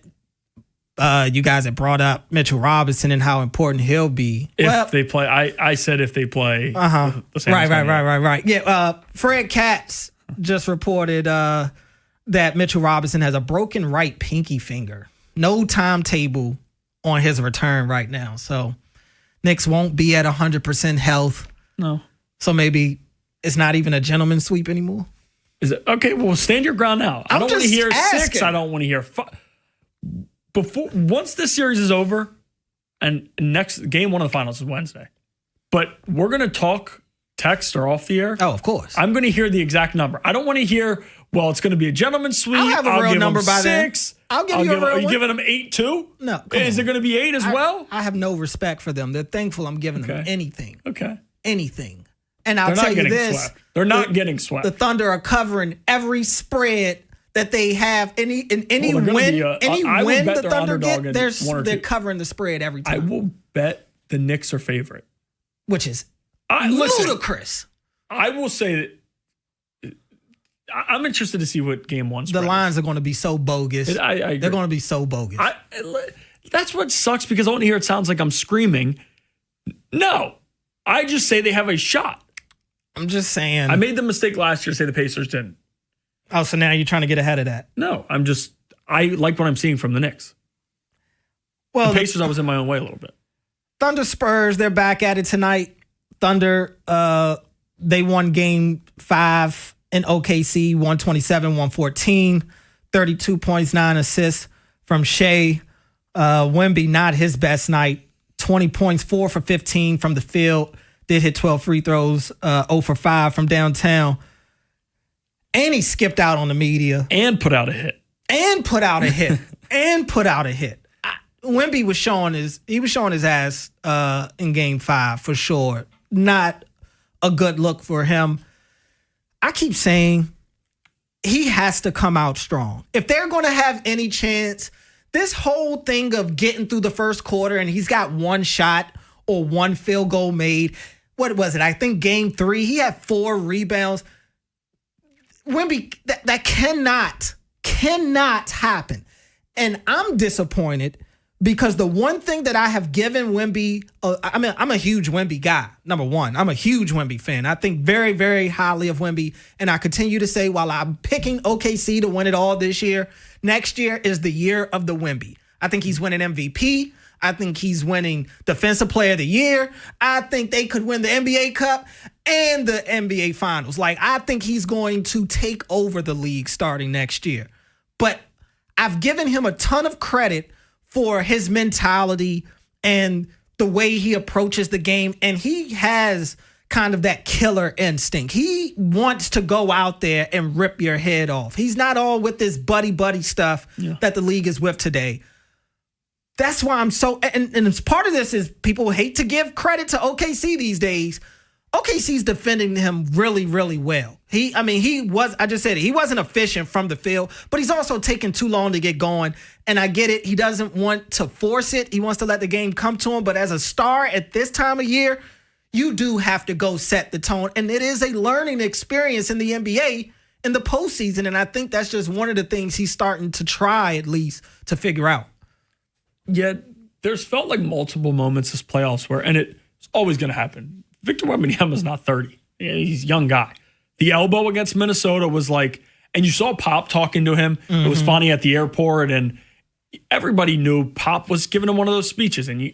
You guys had brought up Mitchell Robinson and how important he'll be. If they play. I said if they play. Uh-huh. Right. Yeah, Fred Katz just reported that Mitchell Robinson has a broken right pinky finger. No timetable on his return right now. So Knicks won't be at 100% health. No. So maybe it's not even a gentleman's sweep anymore. Is it okay? Well, stand your ground now. I don't want to hear 6. I don't want to hear 5. Once this series is over, and next game 1 of the finals is Wednesday, but we're gonna talk text or off the air. Oh, of course. I'm gonna hear the exact number. I don't want to hear. Well, it's gonna be a gentleman's sweep. I'll have a real number by 6. then. I'll give you a real Are you one. giving them 8 too? No. Is it gonna be 8 as well? I have no respect for them. They're thankful I'm giving them anything. Okay. Anything. And I'll They're tell not you getting this. swept. They're not getting swept. The Thunder are covering every spread that they have. Any Well, they're win, gonna be any I would win bet the they're Thunder underdog get, in 1 or they're 2. covering the spread every time. I will bet the Knicks are favorite. Which is listen, ludicrous. I will say that I'm interested to see what game 1's The lines are going to be so bogus. I agree. They're going to be so bogus. That's what sucks because I want to hear it sounds like I'm screaming. No, I just say they have a shot. I'm just saying. I made the mistake last year to say the Pacers didn't. Oh, so now you're trying to get ahead of that? No, I like what I'm seeing from the Knicks. Well, the Pacers, I was in my own way a little bit. Thunder Spurs, they're back at it tonight. Thunder, they won game 5 in OKC, 127-114, 32 points, 9 assists from Shea. Wemby, not his best night, 20 points, 4 for 15 from the field. Did hit 12 free throws, 0 for 5 from downtown. And he skipped out on the media. And put out a hit. Wemby was showing his ass in game 5 for sure. Not a good look for him. I keep saying he has to come out strong. If they're going to have any chance, this whole thing of getting through the first quarter and he's got 1 shot or 1 field goal made. What was it? I think game 3, he had 4 rebounds. Wemby, that cannot happen. And I'm disappointed because the one thing that I have given Wemby, I'm a huge Wemby guy, number one. I'm a huge Wemby fan. I think very, very highly of Wemby. And I continue to say, while I'm picking OKC to win it all this year, next year is the year of the Wemby. I think he's winning MVP. I think he's winning Defensive Player of the Year. I think they could win the NBA Cup and the NBA Finals. I think he's going to take over the league starting next year. But I've given him a ton of credit for his mentality and the way he approaches the game. And he has kind of that killer instinct. He wants to go out there and rip your head off. He's not all with this buddy stuff that the league is with today. That's why I'm so, and part of this is people hate to give credit to OKC these days. OKC's defending him really, really well. He wasn't efficient from the field, but he's also taking too long to get going. And I get it. He doesn't want to force it. He wants to let the game come to him. But as a star at this time of year, you do have to go set the tone. And it is a learning experience in the NBA in the postseason. And I think that's just one of the things he's starting to try, at least, to figure out. Yeah, there's felt like multiple moments this playoffs where, and it's always going to happen. Victor Wembanyama's not 30. He's a young guy. The elbow against Minnesota was like, and you saw Pop talking to him. Mm-hmm. It was funny at the airport, and everybody knew Pop was giving him one of those speeches. And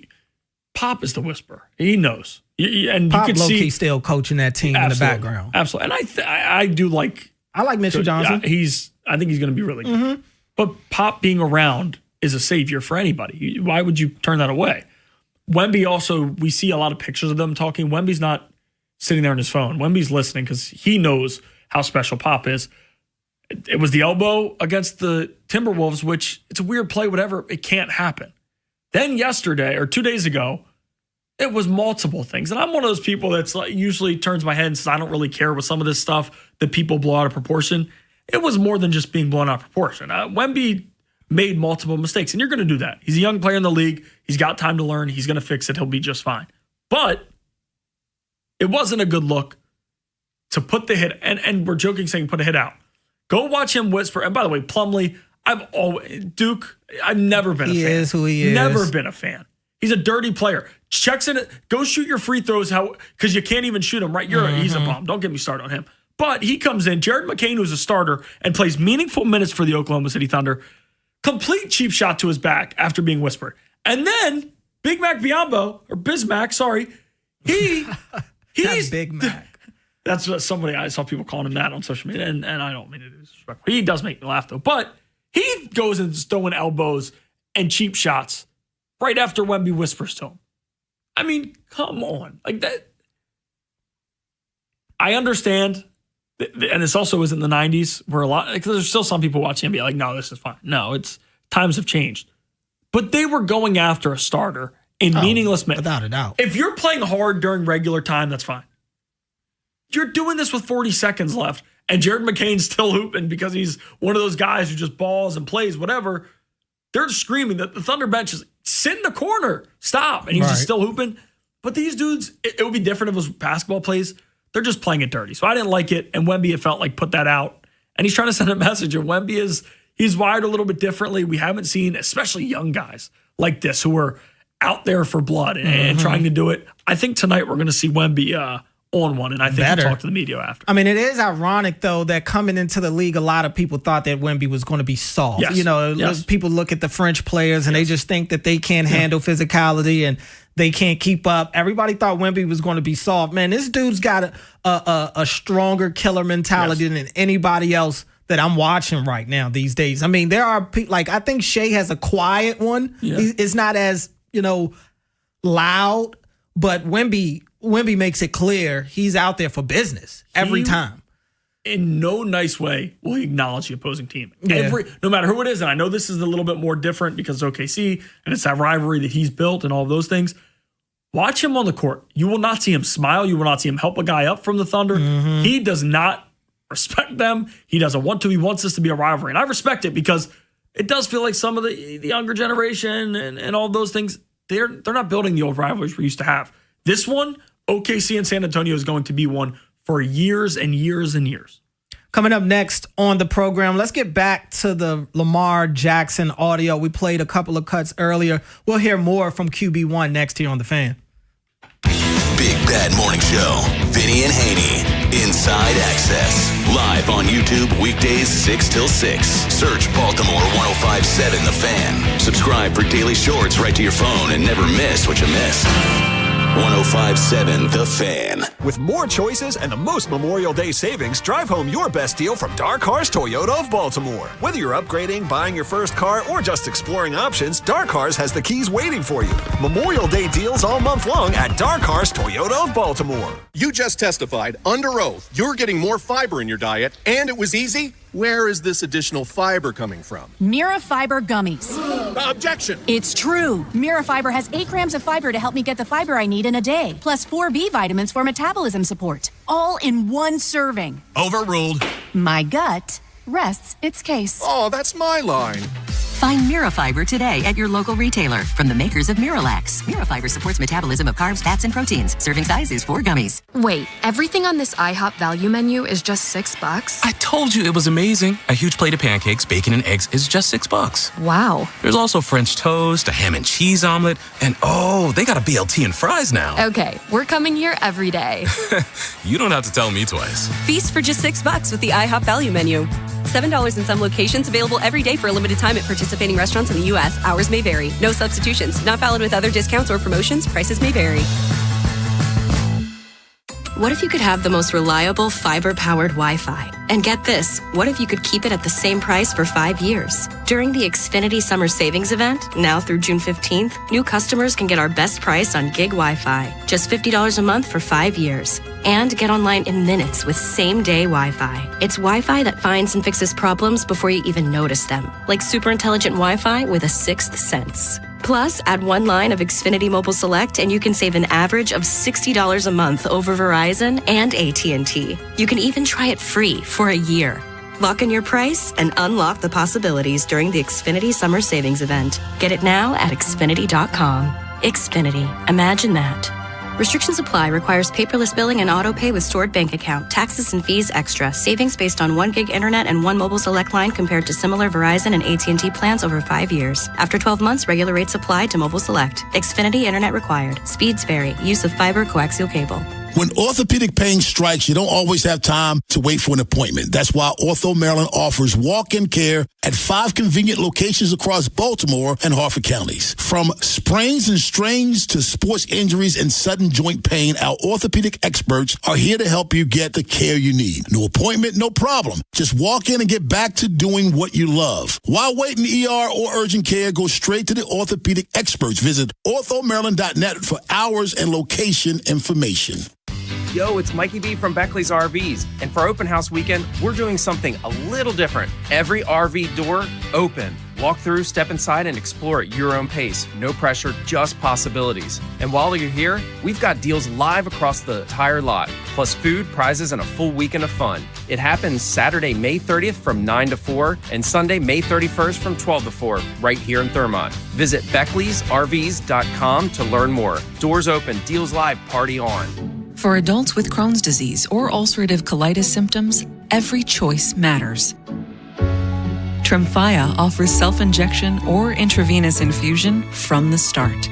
Pop is the whisperer. He knows. And Pop you can low-key see still coaching that team in the background. Absolutely. And I do like. I like Mitchell Johnson. I think he's going to be really good. Mm-hmm. But Pop being around is a savior for anybody. Why would you turn that away? Wemby also, we see a lot of pictures of them talking. Wemby's not sitting there on his phone. Wemby's listening because he knows how special Pop is. It was the elbow against the Timberwolves, which it's a weird play, whatever. It can't happen. Then yesterday or 2 days ago, it was multiple things. And I'm one of those people that's usually turns my head and says, I don't really care with some of this stuff that people blow out of proportion. It was more than just being blown out of proportion. Wemby made multiple mistakes, and you're going to do that. He's a young player in the league. He's got time to learn. He's going to fix it. He'll be just fine. But it wasn't a good look to put the hit, and we're joking saying put a hit out. Go watch him whisper. And by the way, Plumlee, I've never been a fan. He is who he is. Never been a fan. He's a dirty player. Checks in it. Go shoot your free throws because you can't even shoot him, right? He's a bomb. Don't get me started on him. But he comes in, Jared McCain, who's a starter, and plays meaningful minutes for the Oklahoma City Thunder. Complete cheap shot to his back after being whispered. And then Big Mac Biombo, or Bismack, sorry. He's Big Mac. That's what I saw people calling him that on social media, and I don't mean to disrespect. He does make me laugh, though. But he goes and is throwing elbows and cheap shots right after Wemby whispers to him. I mean, come on. Like that. I understand, and this also isn't the 90s, where because there's still some people watching NBA like, no, this is fine. No, times have changed. But they were going after a starter in meaningless minutes. Without a doubt. If you're playing hard during regular time, that's fine. You're doing this with 40 seconds left, and Jared McCain's still hooping because he's one of those guys who just balls and plays whatever. They're screaming that the Thunder bench is sit in the corner, stop, and he's just still hooping. But these dudes, it would be different if it was basketball plays. They're just playing it dirty. So I didn't like it, and Wemby, it felt like, put that out. And he's trying to send a message, and Wemby he's wired a little bit differently. We haven't seen, especially young guys like this who are out there for blood and trying to do it. I think tonight we're going to see Wemby on one, and I think he'll talk to the media after. I mean, it is ironic, though, that coming into the league, a lot of people thought that Wemby was going to be soft. Yes. People look at the French players, and they just think that they can't handle physicality and they can't keep up. Everybody thought Wemby was going to be soft. Man, this dude's got a stronger killer mentality than anybody else that I'm watching right now these days. I mean, there are people, like, I think Shea has a quiet one. Yeah. It's not as, loud, but Wemby makes it clear he's out there for business every time. In no nice way will he acknowledge the opposing team. No matter who it is, and I know this is a little bit more different because it's OKC and it's that rivalry that he's built and all of those things. Watch him on the court. You will not see him smile. You will not see him help a guy up from the Thunder. He does not respect them. He doesn't want to. He wants this to be a rivalry. And I respect it because it does feel like some of the younger generation and all those things, they're not building the old rivalries we used to have. This one, OKC and San Antonio, is going to be one for years and years and years. Coming up next on the program, let's get back to the Lamar Jackson audio. We played a couple of cuts earlier. We'll hear more from QB1 next here on The Fan. Big Bad Morning Show. Vinny and Haynie. Inside Access. Live on YouTube weekdays 6 till 6. Search Baltimore 105.7 The Fan. Subscribe for daily shorts right to your phone and never miss what you missed. 105.7 The Fan. With more choices and the most Memorial Day savings, drive home your best deal from Dark Horse Toyota of Baltimore. Whether you're upgrading, buying your first car, or just exploring options, Dark Horse has the keys waiting for you. Memorial Day deals all month long at Dark Horse Toyota of Baltimore. You just testified under oath you're getting more fiber in your diet, and it was easy? Where is this additional fiber coming from? Mira Fiber Gummies. Objection! It's true. Mira Fiber has 8 grams of fiber to help me get the fiber I need in a day, plus 4 B vitamins for metabolism support, all in one serving. Overruled. My gut rests its case. Oh, that's my line. Find Mira Fiber today at your local retailer from the makers of Miralax. Mira Fiber supports metabolism of carbs, fats, and proteins. Serving size is 4 gummies. Wait, everything on this IHOP value menu is just $6? I told you it was amazing. A huge plate of pancakes, bacon, and eggs is just $6. Wow. There's also French toast, a ham and cheese omelet, and they got a BLT and fries now. Okay, we're coming here every day. You don't have to tell me twice. Feast for just $6 with the IHOP value menu. $7 in some locations, available every day for a limited time at participating restaurants in the U.S. Hours may vary. No substitutions. Not valid with other discounts or promotions. Prices may vary. What if you could have the most reliable fiber-powered Wi-Fi? And get this, what if you could keep it at the same price for 5 years? During the Xfinity Summer Savings Event, now through June 15th, new customers can get our best price on gig Wi-Fi, just $50 a month for 5 years. And get online in minutes with same-day Wi-Fi. It's Wi-Fi that finds and fixes problems before you even notice them, like super intelligent Wi-Fi with a 6th sense. Plus, add 1 line of Xfinity Mobile Select and you can save an average of $60 a month over Verizon and AT&T. You can even try it free for a year. Lock in your price and unlock the possibilities during the Xfinity Summer Savings Event. Get it now at Xfinity.com. Xfinity. Imagine that. Restrictions apply. Requires paperless billing and auto pay with stored bank account. Taxes and fees extra. Savings based on 1 gig internet and 1 mobile select line compared to similar Verizon and AT&T plans over 5 years. After 12 months, regular rates apply to mobile select. Xfinity internet required. Speeds vary. Use of fiber coaxial cable. When orthopedic pain strikes, you don't always have time to wait for an appointment. That's why Ortho Maryland offers walk-in care at 5 convenient locations across Baltimore and Harford counties. From sprains and strains to sports injuries and sudden joint pain, our orthopedic experts are here to help you get the care you need. No appointment, no problem. Just walk in and get back to doing what you love. Why wait in the ER or urgent care? Go straight to the orthopedic experts. Visit orthomaryland.net for hours and location information. Yo, it's Mikey B from Beckley's RVs. And for Open House Weekend, we're doing something a little different. Every RV door open. Walk through, step inside, and explore at your own pace. No pressure, just possibilities. And while you're here, we've got deals live across the entire lot, plus food, prizes, and a full weekend of fun. It happens Saturday, May 30th from 9 to 4, and Sunday, May 31st from 12 to 4, right here in Thurmont. Visit Beckley'sRVs.com to learn more. Doors open, deals live, party on. For adults with Crohn's disease or ulcerative colitis symptoms, every choice matters. Tremfya offers self-injection or intravenous infusion from the start.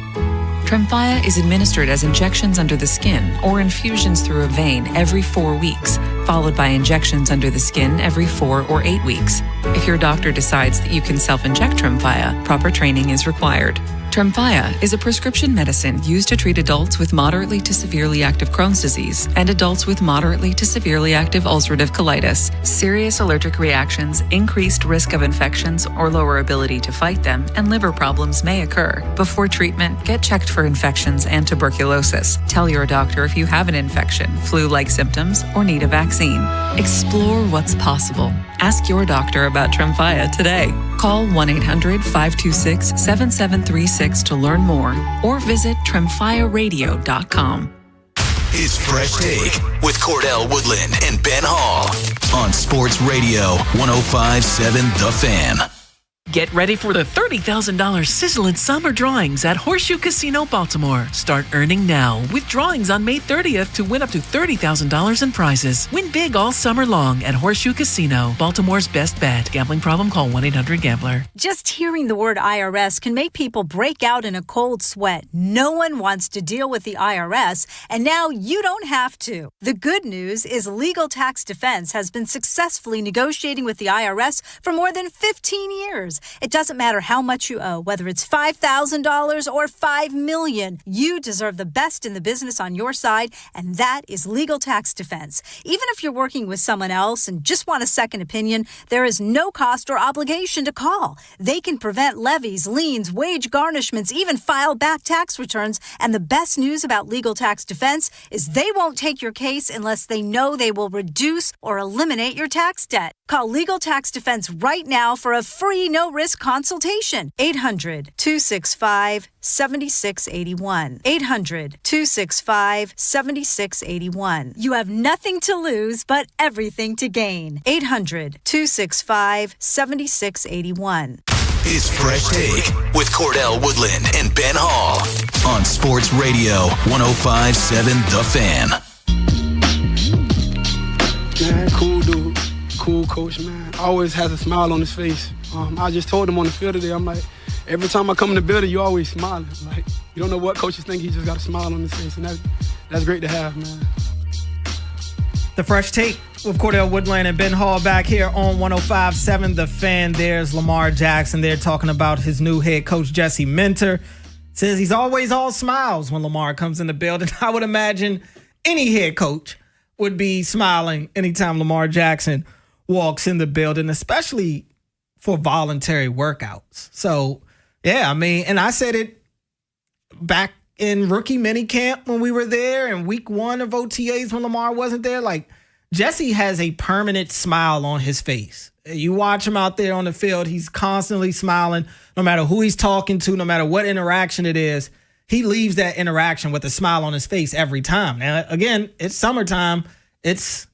Tremfya is administered as injections under the skin or infusions through a vein every 4 weeks, followed by injections under the skin every 4 or 8 weeks. If your doctor decides that you can self-inject Tremfya, proper training is required. Tremfya is a prescription medicine used to treat adults with moderately to severely active Crohn's disease and adults with moderately to severely active ulcerative colitis. Serious allergic reactions, increased risk of infections or lower ability to fight them, and liver problems may occur. Before treatment, get checked for infections and tuberculosis. Tell your doctor if you have an infection, flu-like symptoms, or need a vaccine. Explore what's possible. Ask your doctor about Tremfya today. Call 1-800-526-7736 to learn more or visit tremfyaradio.com. It's Fresh Take with Cordell Woodland and Ben Hall on Sports Radio 105.7 The Fan. Get ready for the $30,000 sizzling summer drawings at Horseshoe Casino Baltimore. Start earning now with drawings on May 30th to win up to $30,000 in prizes. Win big all summer long at Horseshoe Casino, Baltimore's best bet. Gambling problem? Call 1-800-GAMBLER. Just hearing the word IRS can make people break out in a cold sweat. No one wants to deal with the IRS, and now you don't have to. The good news is Legal Tax Defense has been successfully negotiating with the IRS for more than 15 years. It doesn't matter how much you owe, whether it's $5,000 or $5 million. You deserve the best in the business on your side, and that is Legal Tax Defense. Even if you're working with someone else and just want a second opinion, there is no cost or obligation to call. They can prevent levies, liens, wage garnishments, even file back tax returns. And the best news about Legal Tax Defense is they won't take your case unless they know they will reduce or eliminate your tax debt. Call Legal Tax Defense right now for a free no-risk consultation. 800-265-7681. 800-265-7681. You have nothing to lose but everything to gain. 800-265-7681. It's Fresh Take with Cordell Woodland and Ben Hall on Sports Radio 105.7 The Fan. Man, cool dude. Cool coach, man. Always has a smile on his face. I just told him on the field today, I'm like, every time I come in the building, you always smiling. Like, you don't know what coaches think, he just got a smile on his face, and that's great to have, man. The Fresh Take with Cordell Woodland and Ben Hall back here on 105.7 The Fan. There's Lamar Jackson there talking about his new head coach, Jesse Minter. Says he's always all smiles when Lamar comes in the building. I would imagine any head coach would be smiling anytime Lamar Jackson walks in the building, especially for voluntary workouts. So, yeah, I mean, and I said it back in rookie minicamp when we were there and week 1 of OTAs when Lamar wasn't there. Like, Jesse has a permanent smile on his face. You watch him out there on the field, he's constantly smiling, no matter who he's talking to, no matter what interaction it is. He leaves that interaction with a smile on his face every time. Now, again, it's summertime. It's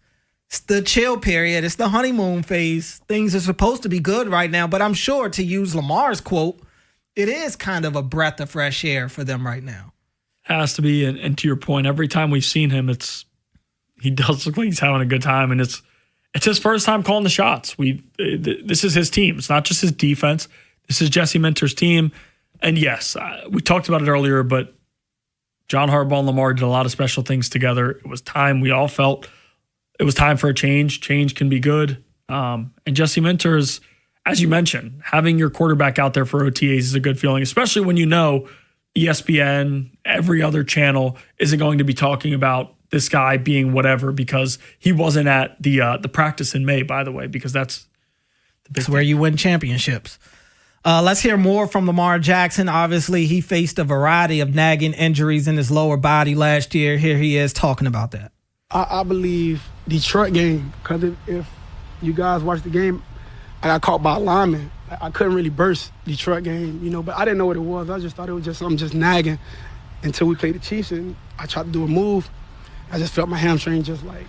the chill period. It's the honeymoon phase. Things are supposed to be good right now, but I'm sure, to use Lamar's quote, it is kind of a breath of fresh air for them right now. Has to be, and to your point, every time we've seen him, he does look like he's having a good time, and it's his first time calling the shots. This is his team. It's not just his defense. This is Jesse Minter's team, and yes, we talked about it earlier, but John Harbaugh and Lamar did a lot of special things together. It was time. We all felt it was time for a change. Change can be good. And Jesse Minter is, as you mentioned, having your quarterback out there for OTAs is a good feeling, especially when you know ESPN, every other channel isn't going to be talking about this guy being whatever because he wasn't at the practice in May, by the way, because that's where you win championships. Let's hear more from Lamar Jackson. Obviously, he faced a variety of nagging injuries in his lower body last year. Here he is talking about that. I believe Detroit game, because if you guys watch the game, I got caught by a lineman. I couldn't really burst Detroit game, but I didn't know what it was. I just thought it was just something just nagging until we played the Chiefs, and I tried to do a move. I just felt my hamstring just like,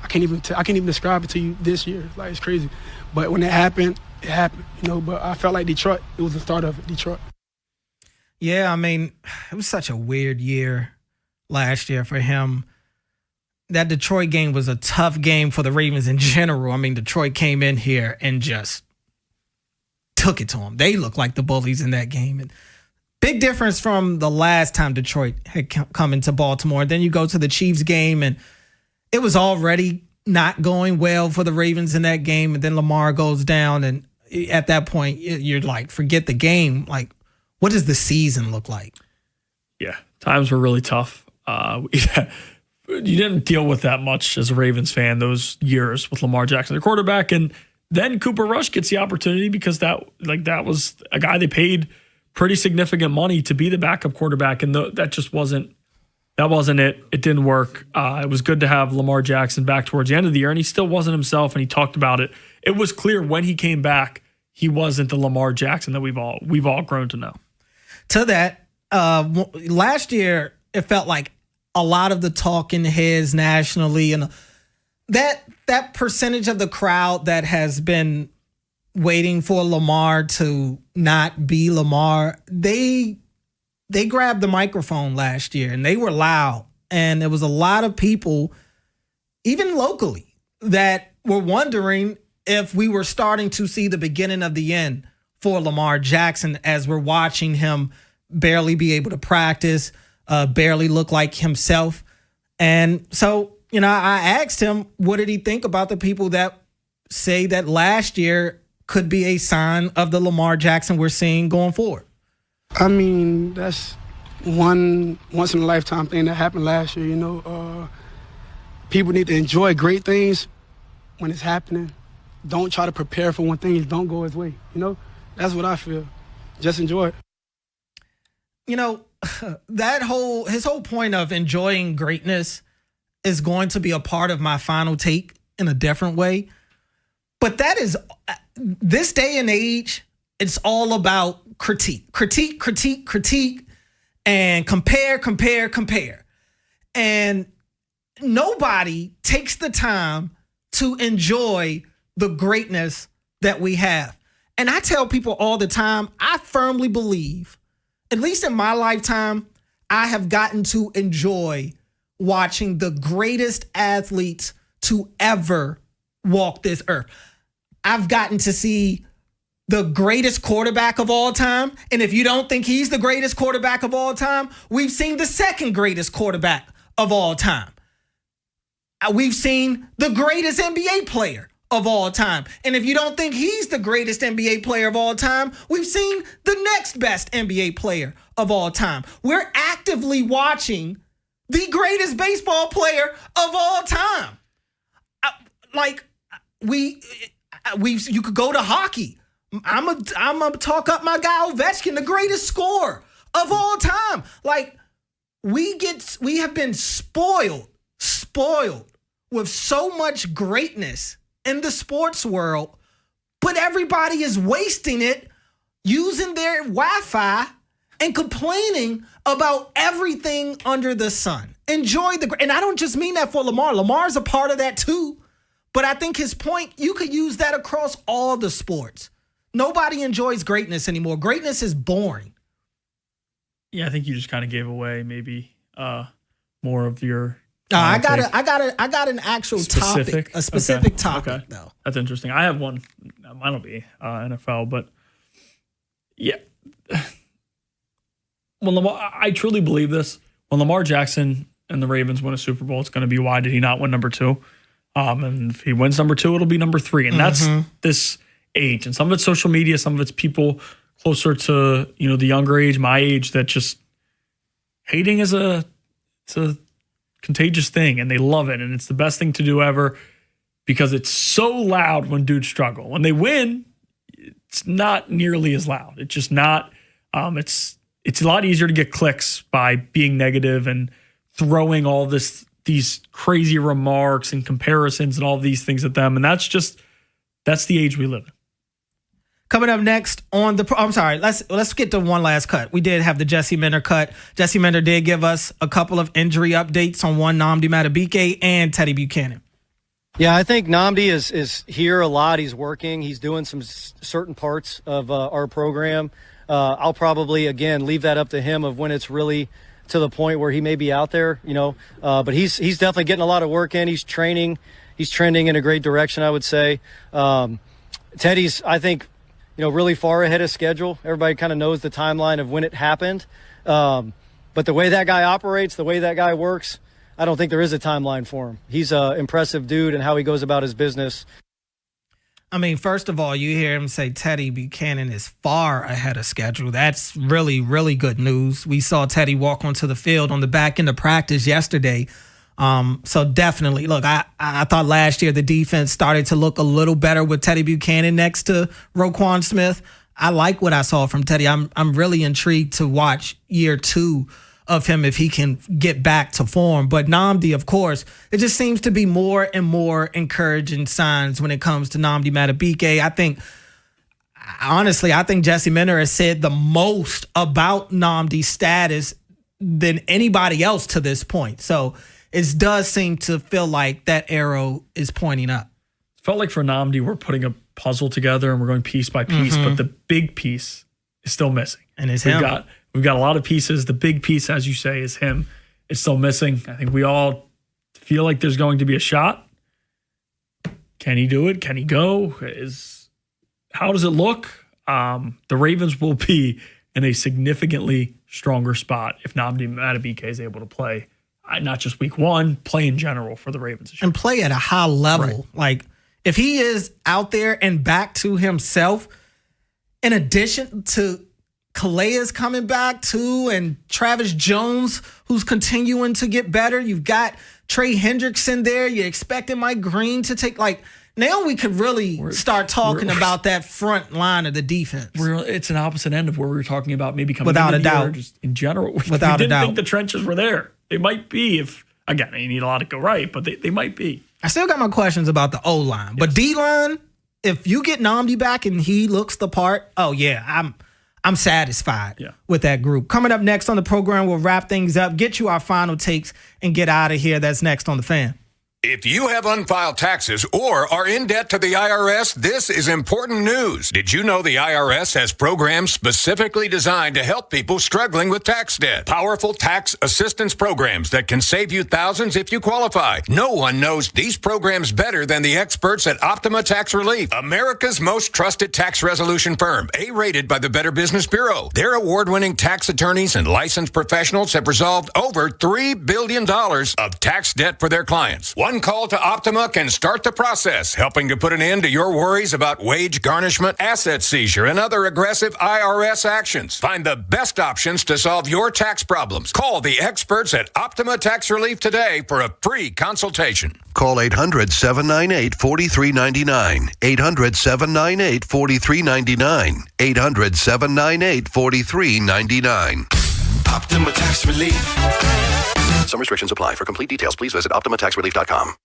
I can't even describe it to you this year. Like, it's crazy. But when it happened, but I felt like Detroit, it was the start of it, Detroit. Yeah, I mean, it was such a weird year last year for him. That Detroit game was a tough game for the Ravens in general. I mean, Detroit came in here and just took it to them. They looked like the bullies in that game. And big difference from the last time Detroit had come into Baltimore. Then you go to the Chiefs game, and it was already not going well for the Ravens in that game. And then Lamar goes down, and at that point, you're like, forget the game. Like, what does the season look like? Yeah, times were really tough. You didn't deal with that much as a Ravens fan those years with Lamar Jackson, their quarterback, and then Cooper Rush gets the opportunity because that was a guy they paid pretty significant money to be the backup quarterback, and that just wasn't it. It didn't work. It was good to have Lamar Jackson back towards the end of the year, and he still wasn't himself, and he talked about it. It was clear when he came back, he wasn't the Lamar Jackson that we've all grown to know. To that, last year, it felt like a lot of the talking heads nationally and that percentage of the crowd that has been waiting for Lamar to not be Lamar, they grabbed the microphone last year and they were loud. And there was a lot of people, even locally, that were wondering if we were starting to see the beginning of the end for Lamar Jackson as we're watching him barely be able to practice, barely look like himself. And so, I asked him, what did he think about the people that say that last year could be a sign of the Lamar Jackson we're seeing going forward? I mean, that's one once-in-a-lifetime thing that happened last year, People need to enjoy great things when it's happening. Don't try to prepare for when things don't go his way, That's what I feel. Just enjoy it. His whole point of enjoying greatness is going to be a part of my final take in a different way. But that is, this day and age, it's all about critique, and compare. And nobody takes the time to enjoy the greatness that we have. And I tell people all the time, I firmly believe, at least in my lifetime, I have gotten to enjoy watching the greatest athletes to ever walk this earth. I've gotten to see the greatest quarterback of all time. And if you don't think he's the greatest quarterback of all time, we've seen the second greatest quarterback of all time. We've seen the greatest NBA player of all time. And if you don't think he's the greatest NBA player of all time, we've seen the next best NBA player of all time. We're actively watching the greatest baseball player of all time. You could go to hockey. I'm gonna talk up my guy Ovechkin, the greatest scorer of all time. We have been spoiled with so much greatness in the sports world, but everybody is wasting it using their Wi-Fi and complaining about everything under the sun. And I don't just mean that for Lamar. Lamar's a part of that too. But I think his point, you could use that across all the sports. Nobody enjoys greatness anymore. Greatness is boring. Yeah, I think you just kind of gave away maybe more of your. I got an actual topic, a specific topic though. That's interesting. I have one. Mine will be NFL, but yeah. Well, Lamar, I truly believe this. when Lamar Jackson and the Ravens win a Super Bowl, it's going to be why did he not win number 2? And if he wins number 2, it'll be number 3. And that's this age. And some of it's social media, some of it's people closer to, the younger age, my age, that just hating is it's a contagious thing, and they love it. And it's the best thing to do ever because it's so loud when dudes struggle. When they win, it's not nearly as loud. It's just not. It's a lot easier to get clicks by being negative and throwing all these crazy remarks and comparisons and all these things at them. And that's the age we live in. Coming up next on let's get to one last cut. We did have the Jesse Minter cut. Jesse Minter did give us a couple of injury updates on one Nnamdi Madubuike and Teddy Buchanan. Yeah, I think Nnamdi is here a lot. He's working. He's doing some certain parts of our program. I'll probably, again, leave that up to him of when it's really to the point where he may be out there, But he's definitely getting a lot of work in. He's training. He's trending in a great direction, I would say. Teddy's, I think, really far ahead of schedule. Everybody kind of knows the timeline of when it happened. But the way that guy operates, the way that guy works, I don't think there is a timeline for him. He's an impressive dude and how he goes about his business. I mean, first of all, you hear him say Teddy Buchanan is far ahead of schedule. That's really, really good news. We saw Teddy walk onto the field on the back end of practice yesterday. So definitely, look, I thought last year the defense started to look a little better with Teddy Buchanan next to Roquan Smith. I like what I saw from Teddy. I'm really intrigued to watch year 2 of him if he can get back to form. But Nnamdi, of course, it just seems to be more and more encouraging signs when it comes to Nnamdi Madubuike. I think Jesse Minter has said the most about Nnamdi's status than anybody else to this point. So it does seem to feel like that arrow is pointing up. It felt like for Nnamdi, we're putting a puzzle together and we're going piece by piece, but the big piece is still missing. And it's him. We've got a lot of pieces. The big piece, as you say, is him. It's still missing. I think we all feel like there's going to be a shot. Can he do it? Can he go? How does it look? The Ravens will be in a significantly stronger spot if Nnamdi Madubuike is able to play, not just week 1, play in general for the Ravens. And play at a high level. Right. Like, if he is out there and back to himself, in addition to Calais coming back too, and Travis Jones, who's continuing to get better. You've got Trey Hendrickson there. You're expecting Mike Green to take, now we could really start talking about that front line of the defense. It's an opposite end of where we were talking about maybe coming without into a the doubt. year, just in general. Without we a doubt. didn't think the trenches were there. They might be if, again, you need a lot to go right, but they might be. I still got my questions about the O-line. But D-line, if you get Nnamdi back and he looks the part, oh yeah, I'm satisfied with that group. Coming up next on the program, we'll wrap things up, get you our final takes, and get out of here. That's next on The Fan. If you have unfiled taxes or are in debt to the IRS, this is important news. Did you know the IRS has programs specifically designed to help people struggling with tax debt? Powerful tax assistance programs that can save you thousands if you qualify. No one knows these programs better than the experts at Optima Tax Relief, America's most trusted tax resolution firm, A-rated by the Better Business Bureau. Their award-winning tax attorneys and licensed professionals have resolved over $3 billion of tax debt for their clients. One call to Optima can start the process, helping to put an end to your worries about wage garnishment, asset seizure, and other aggressive IRS actions. Find the best options to solve your tax problems. Call the experts at Optima Tax Relief today for a free consultation. Call 800-798-4399. 800-798-4399. 800-798-4399. Optima Tax Relief. Some restrictions apply. For complete details, please visit OptimaTaxRelief.com.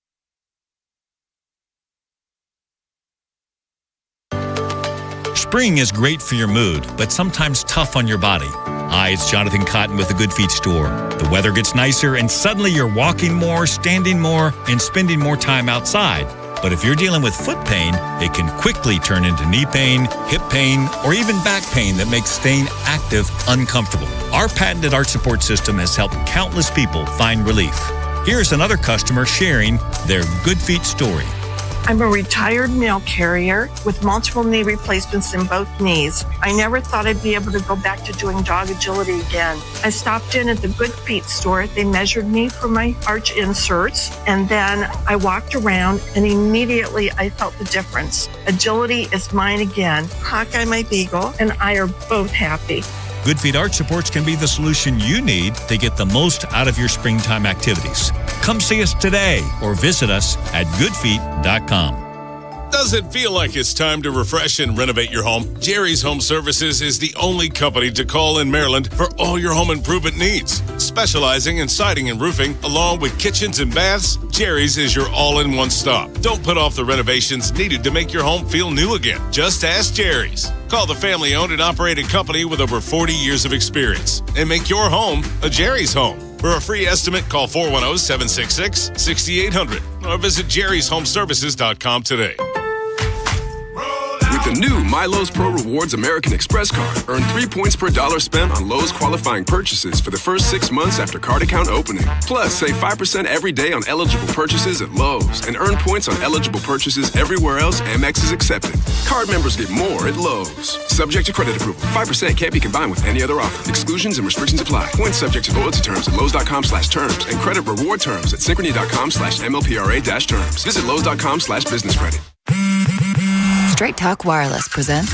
Spring is great for your mood, but sometimes tough on your body. Hi, it's Jonathan Cotton with the Good Feet store. The weather gets nicer and suddenly you're walking more, standing more, and spending more time outside. But if you're dealing with foot pain, it can quickly turn into knee pain, hip pain, or even back pain that makes staying active uncomfortable. Our patented arch support system has helped countless people find relief. Here's another customer sharing their Good Feet story. I'm a retired mail carrier with multiple knee replacements in both knees. I never thought I'd be able to go back to doing dog agility again. I stopped in at the Good Feet store. They measured me for my arch inserts, and then I walked around, and immediately I felt the difference. Agility is mine again. Hawkeye, my beagle, and I are both happy. Good Feet Arch Supports can be the solution you need to get the most out of your springtime activities. Come see us today or visit us at goodfeet.com. Does it feel like it's time to refresh and renovate your home? Jerry's Home Services is the only company to call in Maryland for all your home improvement needs. Specializing in siding and roofing, along with kitchens and baths, Jerry's is your all-in-one stop. Don't put off the renovations needed to make your home feel new again. Just ask Jerry's. Call the family-owned and operated company with over 40 years of experience and make your home a Jerry's home. For a free estimate, call 410-766-6800 or visit jerryshomeservices.com today. With the new My Lowe's Pro Rewards American Express card, earn 3 points per dollar spent on Lowe's qualifying purchases for the first 6 months after card account opening. Plus, save 5% every day on eligible purchases at Lowe's and earn points on eligible purchases everywhere else Amex is accepted. Card members get more at Lowe's. Subject to credit approval. 5% can't be combined with any other offer. Exclusions and restrictions apply. Points subject to loyalty terms at Lowe's.com/terms and credit reward terms at Synchrony.com/MLPRA-terms. Visit Lowe's.com/business credit. Straight Talk Wireless presents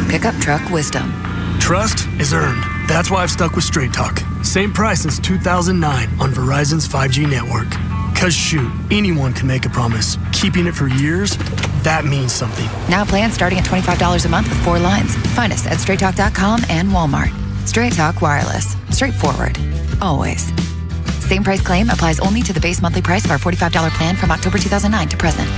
Pickup Truck Wisdom. Trust is earned. That's why I've stuck with Straight Talk. Same price since 2009 on Verizon's 5G network. Cause shoot, anyone can make a promise. Keeping it for years, that means something. Now plans starting at $25 a month with 4 lines. Find us at straighttalk.com and Walmart. Straight Talk Wireless. Straightforward. Always. Same price claim applies only to the base monthly price of our $45 plan from October 2009 to present.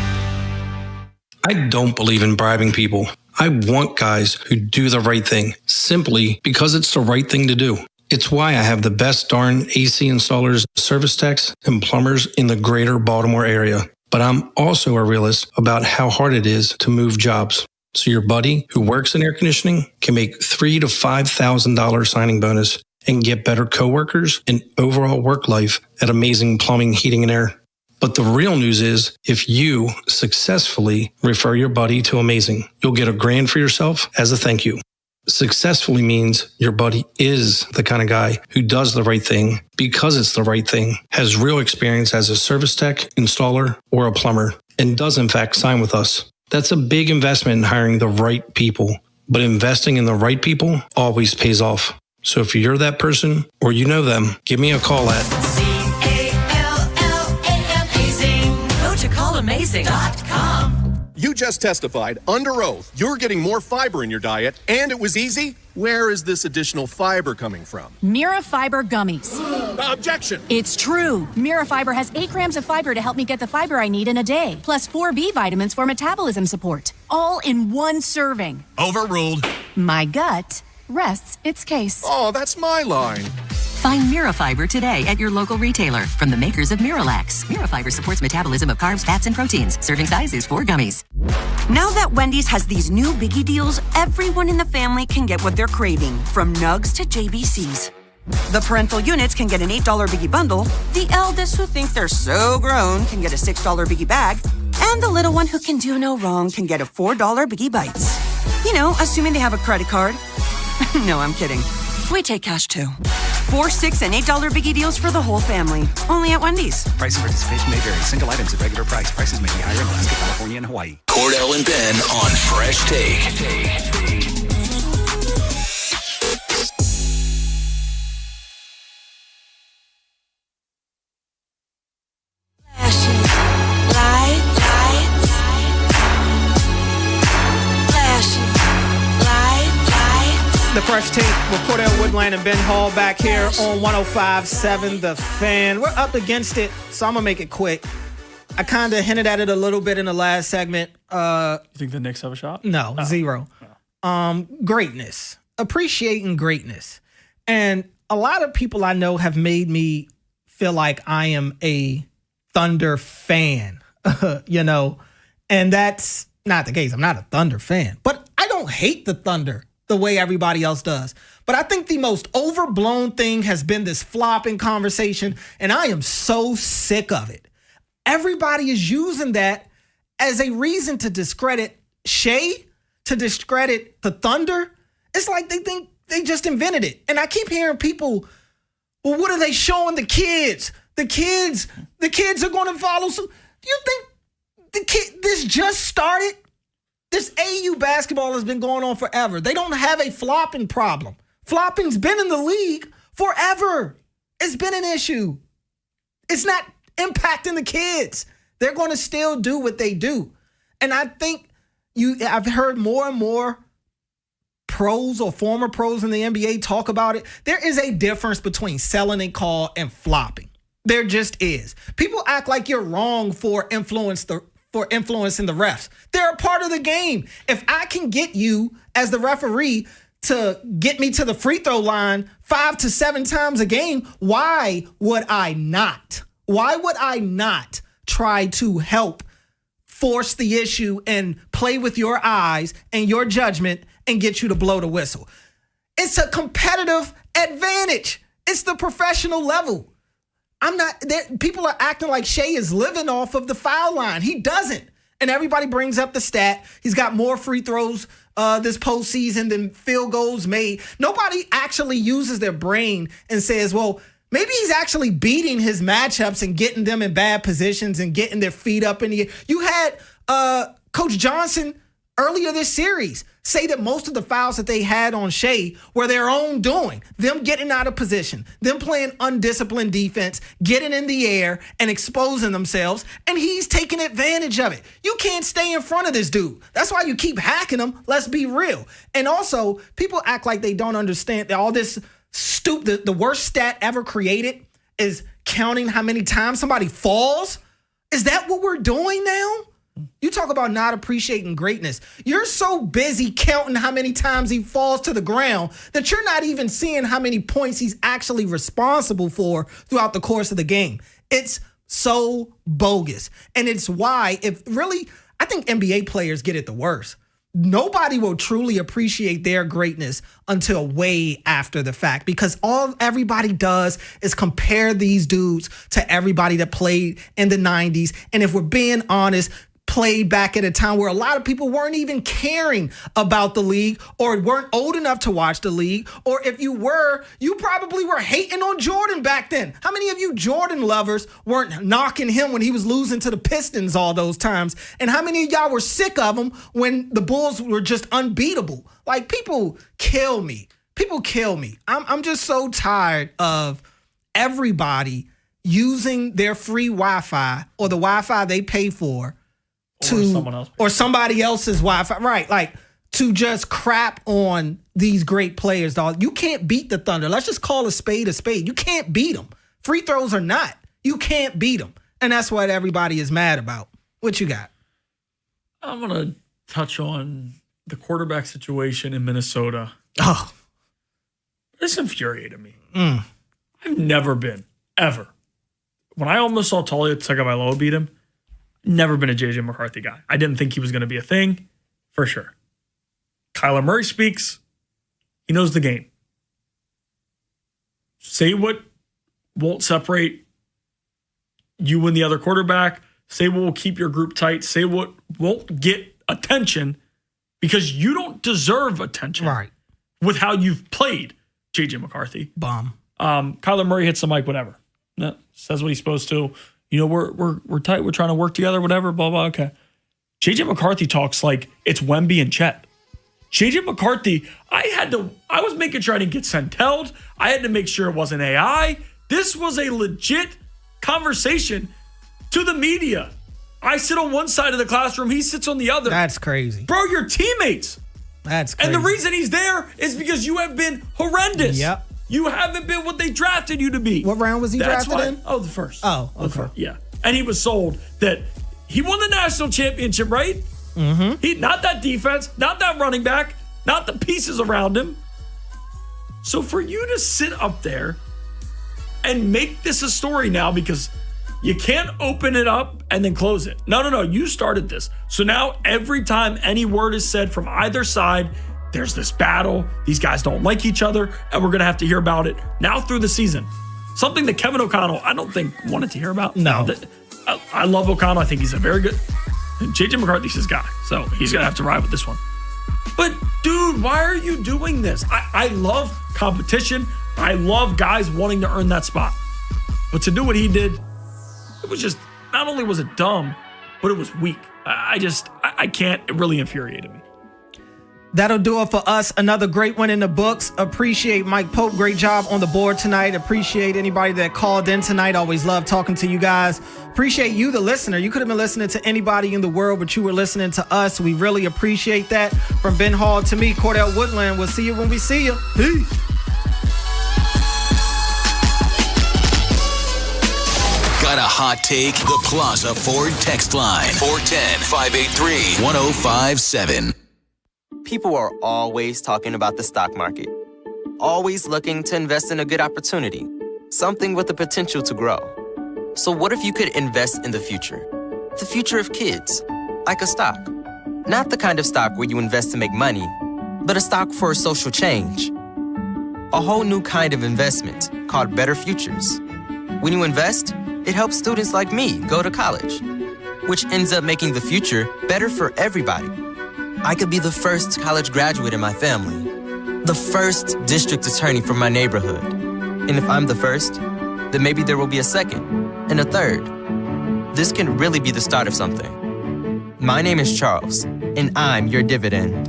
I don't believe in bribing people. I want guys who do the right thing, simply because it's the right thing to do. It's why I have the best darn AC installers, service techs, and plumbers in the greater Baltimore area. But I'm also a realist about how hard it is to move jobs. So your buddy who works in air conditioning can make $3,000 to $5,000 signing bonus and get better coworkers and overall work life at Amazing Plumbing, Heating, and Air. But the real news is, if you successfully refer your buddy to Amazing, you'll get $1,000 for yourself as a thank you. Successfully means your buddy is the kind of guy who does the right thing because it's the right thing, has real experience as a service tech, installer, or a plumber, and does in fact sign with us. That's a big investment in hiring the right people, but investing in the right people always pays off. So if you're that person or you know them, give me a call at CallAmazing.com. You just testified under oath you're getting more fiber in your diet, and it was easy? Where is this additional fiber coming from? Mira Fiber Gummies. Objection! It's true. Mira Fiber has 8 grams of fiber to help me get the fiber I need in a day, plus 4 B vitamins for metabolism support. All in one serving. Overruled. My gut rests its case. Oh, that's my line. Find Mira Fiber today at your local retailer from the makers of Miralax. Mira Fiber supports metabolism of carbs, fats, and proteins. Serving size is 4 gummies. Now that Wendy's has these new biggie deals, everyone in the family can get what they're craving, from nugs to JBCs. The parental units can get an $8 biggie bundle, the eldest who think they're so grown can get a $6 biggie bag, and the little one who can do no wrong can get a $4 biggie bites. You know, assuming they have a credit card. No, I'm kidding. We take cash too. 4, $6, and $8 biggie deals for the whole family. Only at Wendy's. Price and participation may vary. Single items at regular price. Prices may be higher in Alaska, California, and Hawaii. Cordell and Ben on Fresh Take. The Fresh Take with Cordell Woodland and Ben Hall back here on 105.7 The Fan. We're up against it, so I'm going to make it quick. I kind of hinted at it a little bit in the last segment. You think the Knicks have a shot? No, zero. Greatness. Appreciating greatness. And a lot of people I know have made me feel like I am a Thunder fan, you know, and that's not the case. I'm not a Thunder fan, but I don't hate the Thunder the way everybody else does. But I think the most overblown thing has been this flopping conversation, and I am so sick of it. Everybody is using that as a reason to discredit Shea, to discredit the Thunder. It's like they think they just invented it. And I keep hearing people, well, what are they showing the kids? The kids are going to follow. So do you think this just started? This AU basketball has been going on forever. They don't have a flopping problem. Flopping's been in the league forever. It's been an issue. It's not impacting the kids. They're going to still do what they do. And I think I've heard more and more pros or former pros in the NBA talk about it. There is a difference between selling a call and flopping. There just is. People act like you're wrong for influencing the refs. They're a part of the game. If I can get you as the referee to get me to the free throw line 5 to 7 times a game, why would I not? Why would I not try to help force the issue and play with your eyes and your judgment and get you to blow the whistle? It's a competitive advantage. It's the professional level. People are acting like Shea is living off of the foul line. He doesn't. And everybody brings up the stat. He's got more free throws this postseason than field goals made. Nobody actually uses their brain and says, well, maybe he's actually beating his matchups and getting them in bad positions and getting their feet up in the air. You had Coach Johnson earlier this series say that most of the fouls that they had on Shea were their own doing. Them getting out of position, them playing undisciplined defense, getting in the air and exposing themselves, and he's taking advantage of it. You can't stay in front of this dude. That's why you keep hacking him. Let's be real. And also, people act like they don't understand that all this stupid, the worst stat ever created is counting how many times somebody falls. Is that what we're doing now? You talk about not appreciating greatness. You're so busy counting how many times he falls to the ground that you're not even seeing how many points he's actually responsible for throughout the course of the game. It's so bogus. And it's why, I think NBA players get it the worst. Nobody will truly appreciate their greatness until way after the fact, because all everybody does is compare these dudes to everybody that played in the 90s. And if we're being honest, played back at a time where a lot of people weren't even caring about the league or weren't old enough to watch the league. Or if you were, you probably were hating on Jordan back then. How many of you Jordan lovers weren't knocking him when he was losing to the Pistons all those times? And how many of y'all were sick of him when the Bulls were just unbeatable? Like, people kill me. People kill me. I'm just so tired of everybody using their free Wi-Fi or the Wi-Fi they pay for or somebody else's Wi-Fi, right? Like, to just crap on these great players, dog. You can't beat the Thunder. Let's just call a spade a spade. You can't beat them. Free throws or not, you can't beat them. And that's what everybody is mad about. What you got? I'm going to touch on the quarterback situation in Minnesota. Oh. This infuriated me. I've never been, ever. When I almost saw Talia Tagovailoa beat him, never been a J.J. McCarthy guy. I didn't think he was going to be a thing, for sure. Kyler Murray speaks. He knows the game. Say what won't separate you and the other quarterback. Say what will keep your group tight. Say what won't get attention because you don't deserve attention. Right. With how you've played, J.J. McCarthy. Bomb. Kyler Murray hits the mic, whatever. No, says what he's supposed to. You know, we're tight. We're trying to work together, whatever, blah, blah, okay. J.J. McCarthy talks like it's Wemby and Chet. J.J. McCarthy, I was making sure I didn't get sent-held. I had to make sure it wasn't AI. This was a legit conversation to the media. I sit on one side of the classroom. He sits on the other. That's crazy. Bro, you're teammates. That's crazy. And the reason he's there is because you have been horrendous. Yep. You haven't been what they drafted you to be. What round was he drafted in? Oh, the first. Oh, okay. The first, yeah. And he was sold that he won the national championship, right? Mm-hmm. Not that defense, not that running back, not the pieces around him. So for you to sit up there and make this a story now, because you can't open it up and then close it. No. You started this. So now every time any word is said from either side, there's this battle. These guys don't like each other, and we're going to have to hear about it now through the season. Something that Kevin O'Connell, I don't think, wanted to hear about. No. I love O'Connell. I think he's a very good. And J.J. McCarthy's his guy, so he's going to have to ride with this one. But, dude, why are you doing this? I love competition. I love guys wanting to earn that spot. But to do what he did, it was just, not only was it dumb, but it was weak. I can't. It really infuriated me. That'll do it for us. Another great one in the books. Appreciate Mike Pope. Great job on the board tonight. Appreciate anybody that called in tonight. Always love talking to you guys. Appreciate you, the listener. You could have been listening to anybody in the world, but you were listening to us. We really appreciate that. From Ben Hall to me, Cordell Woodland. We'll see you when we see you. Peace. Got a hot take? The Plaza Ford text line. 410-583-1057. People are always talking about the stock market, always looking to invest in a good opportunity, something with the potential to grow. So what if you could invest in the future of kids, like a stock? Not the kind of stock where you invest to make money, but a stock for social change. A whole new kind of investment called Better Futures. When you invest, it helps students like me go to college, which ends up making the future better for everybody. I could be the first college graduate in my family, the first district attorney from my neighborhood. And if I'm the first, then maybe there will be a second and a third. This can really be the start of something. My name is Charles, and I'm your dividend.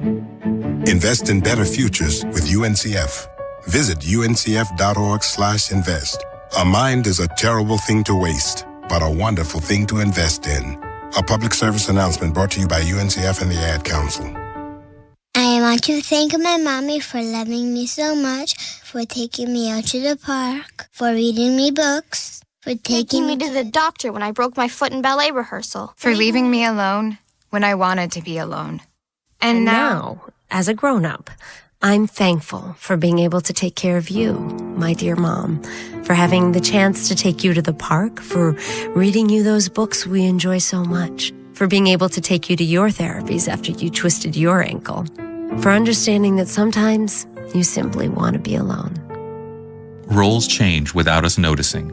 Invest in better futures with UNCF. Visit uncf.org/invest. A mind is a terrible thing to waste, but a wonderful thing to invest in. A public service announcement brought to you by UNCF and the Ad Council. I want to thank my mommy for loving me so much, for taking me out to the park, for reading me books, for taking me to the doctor when I broke my foot in ballet rehearsal, for leaving me alone when I wanted to be alone. And now, as a grown-up, I'm thankful for being able to take care of you, my dear mom, for having the chance to take you to the park, for reading you those books we enjoy so much, for being able to take you to your therapies after you twisted your ankle, for understanding that sometimes you simply want to be alone. Roles change without us noticing.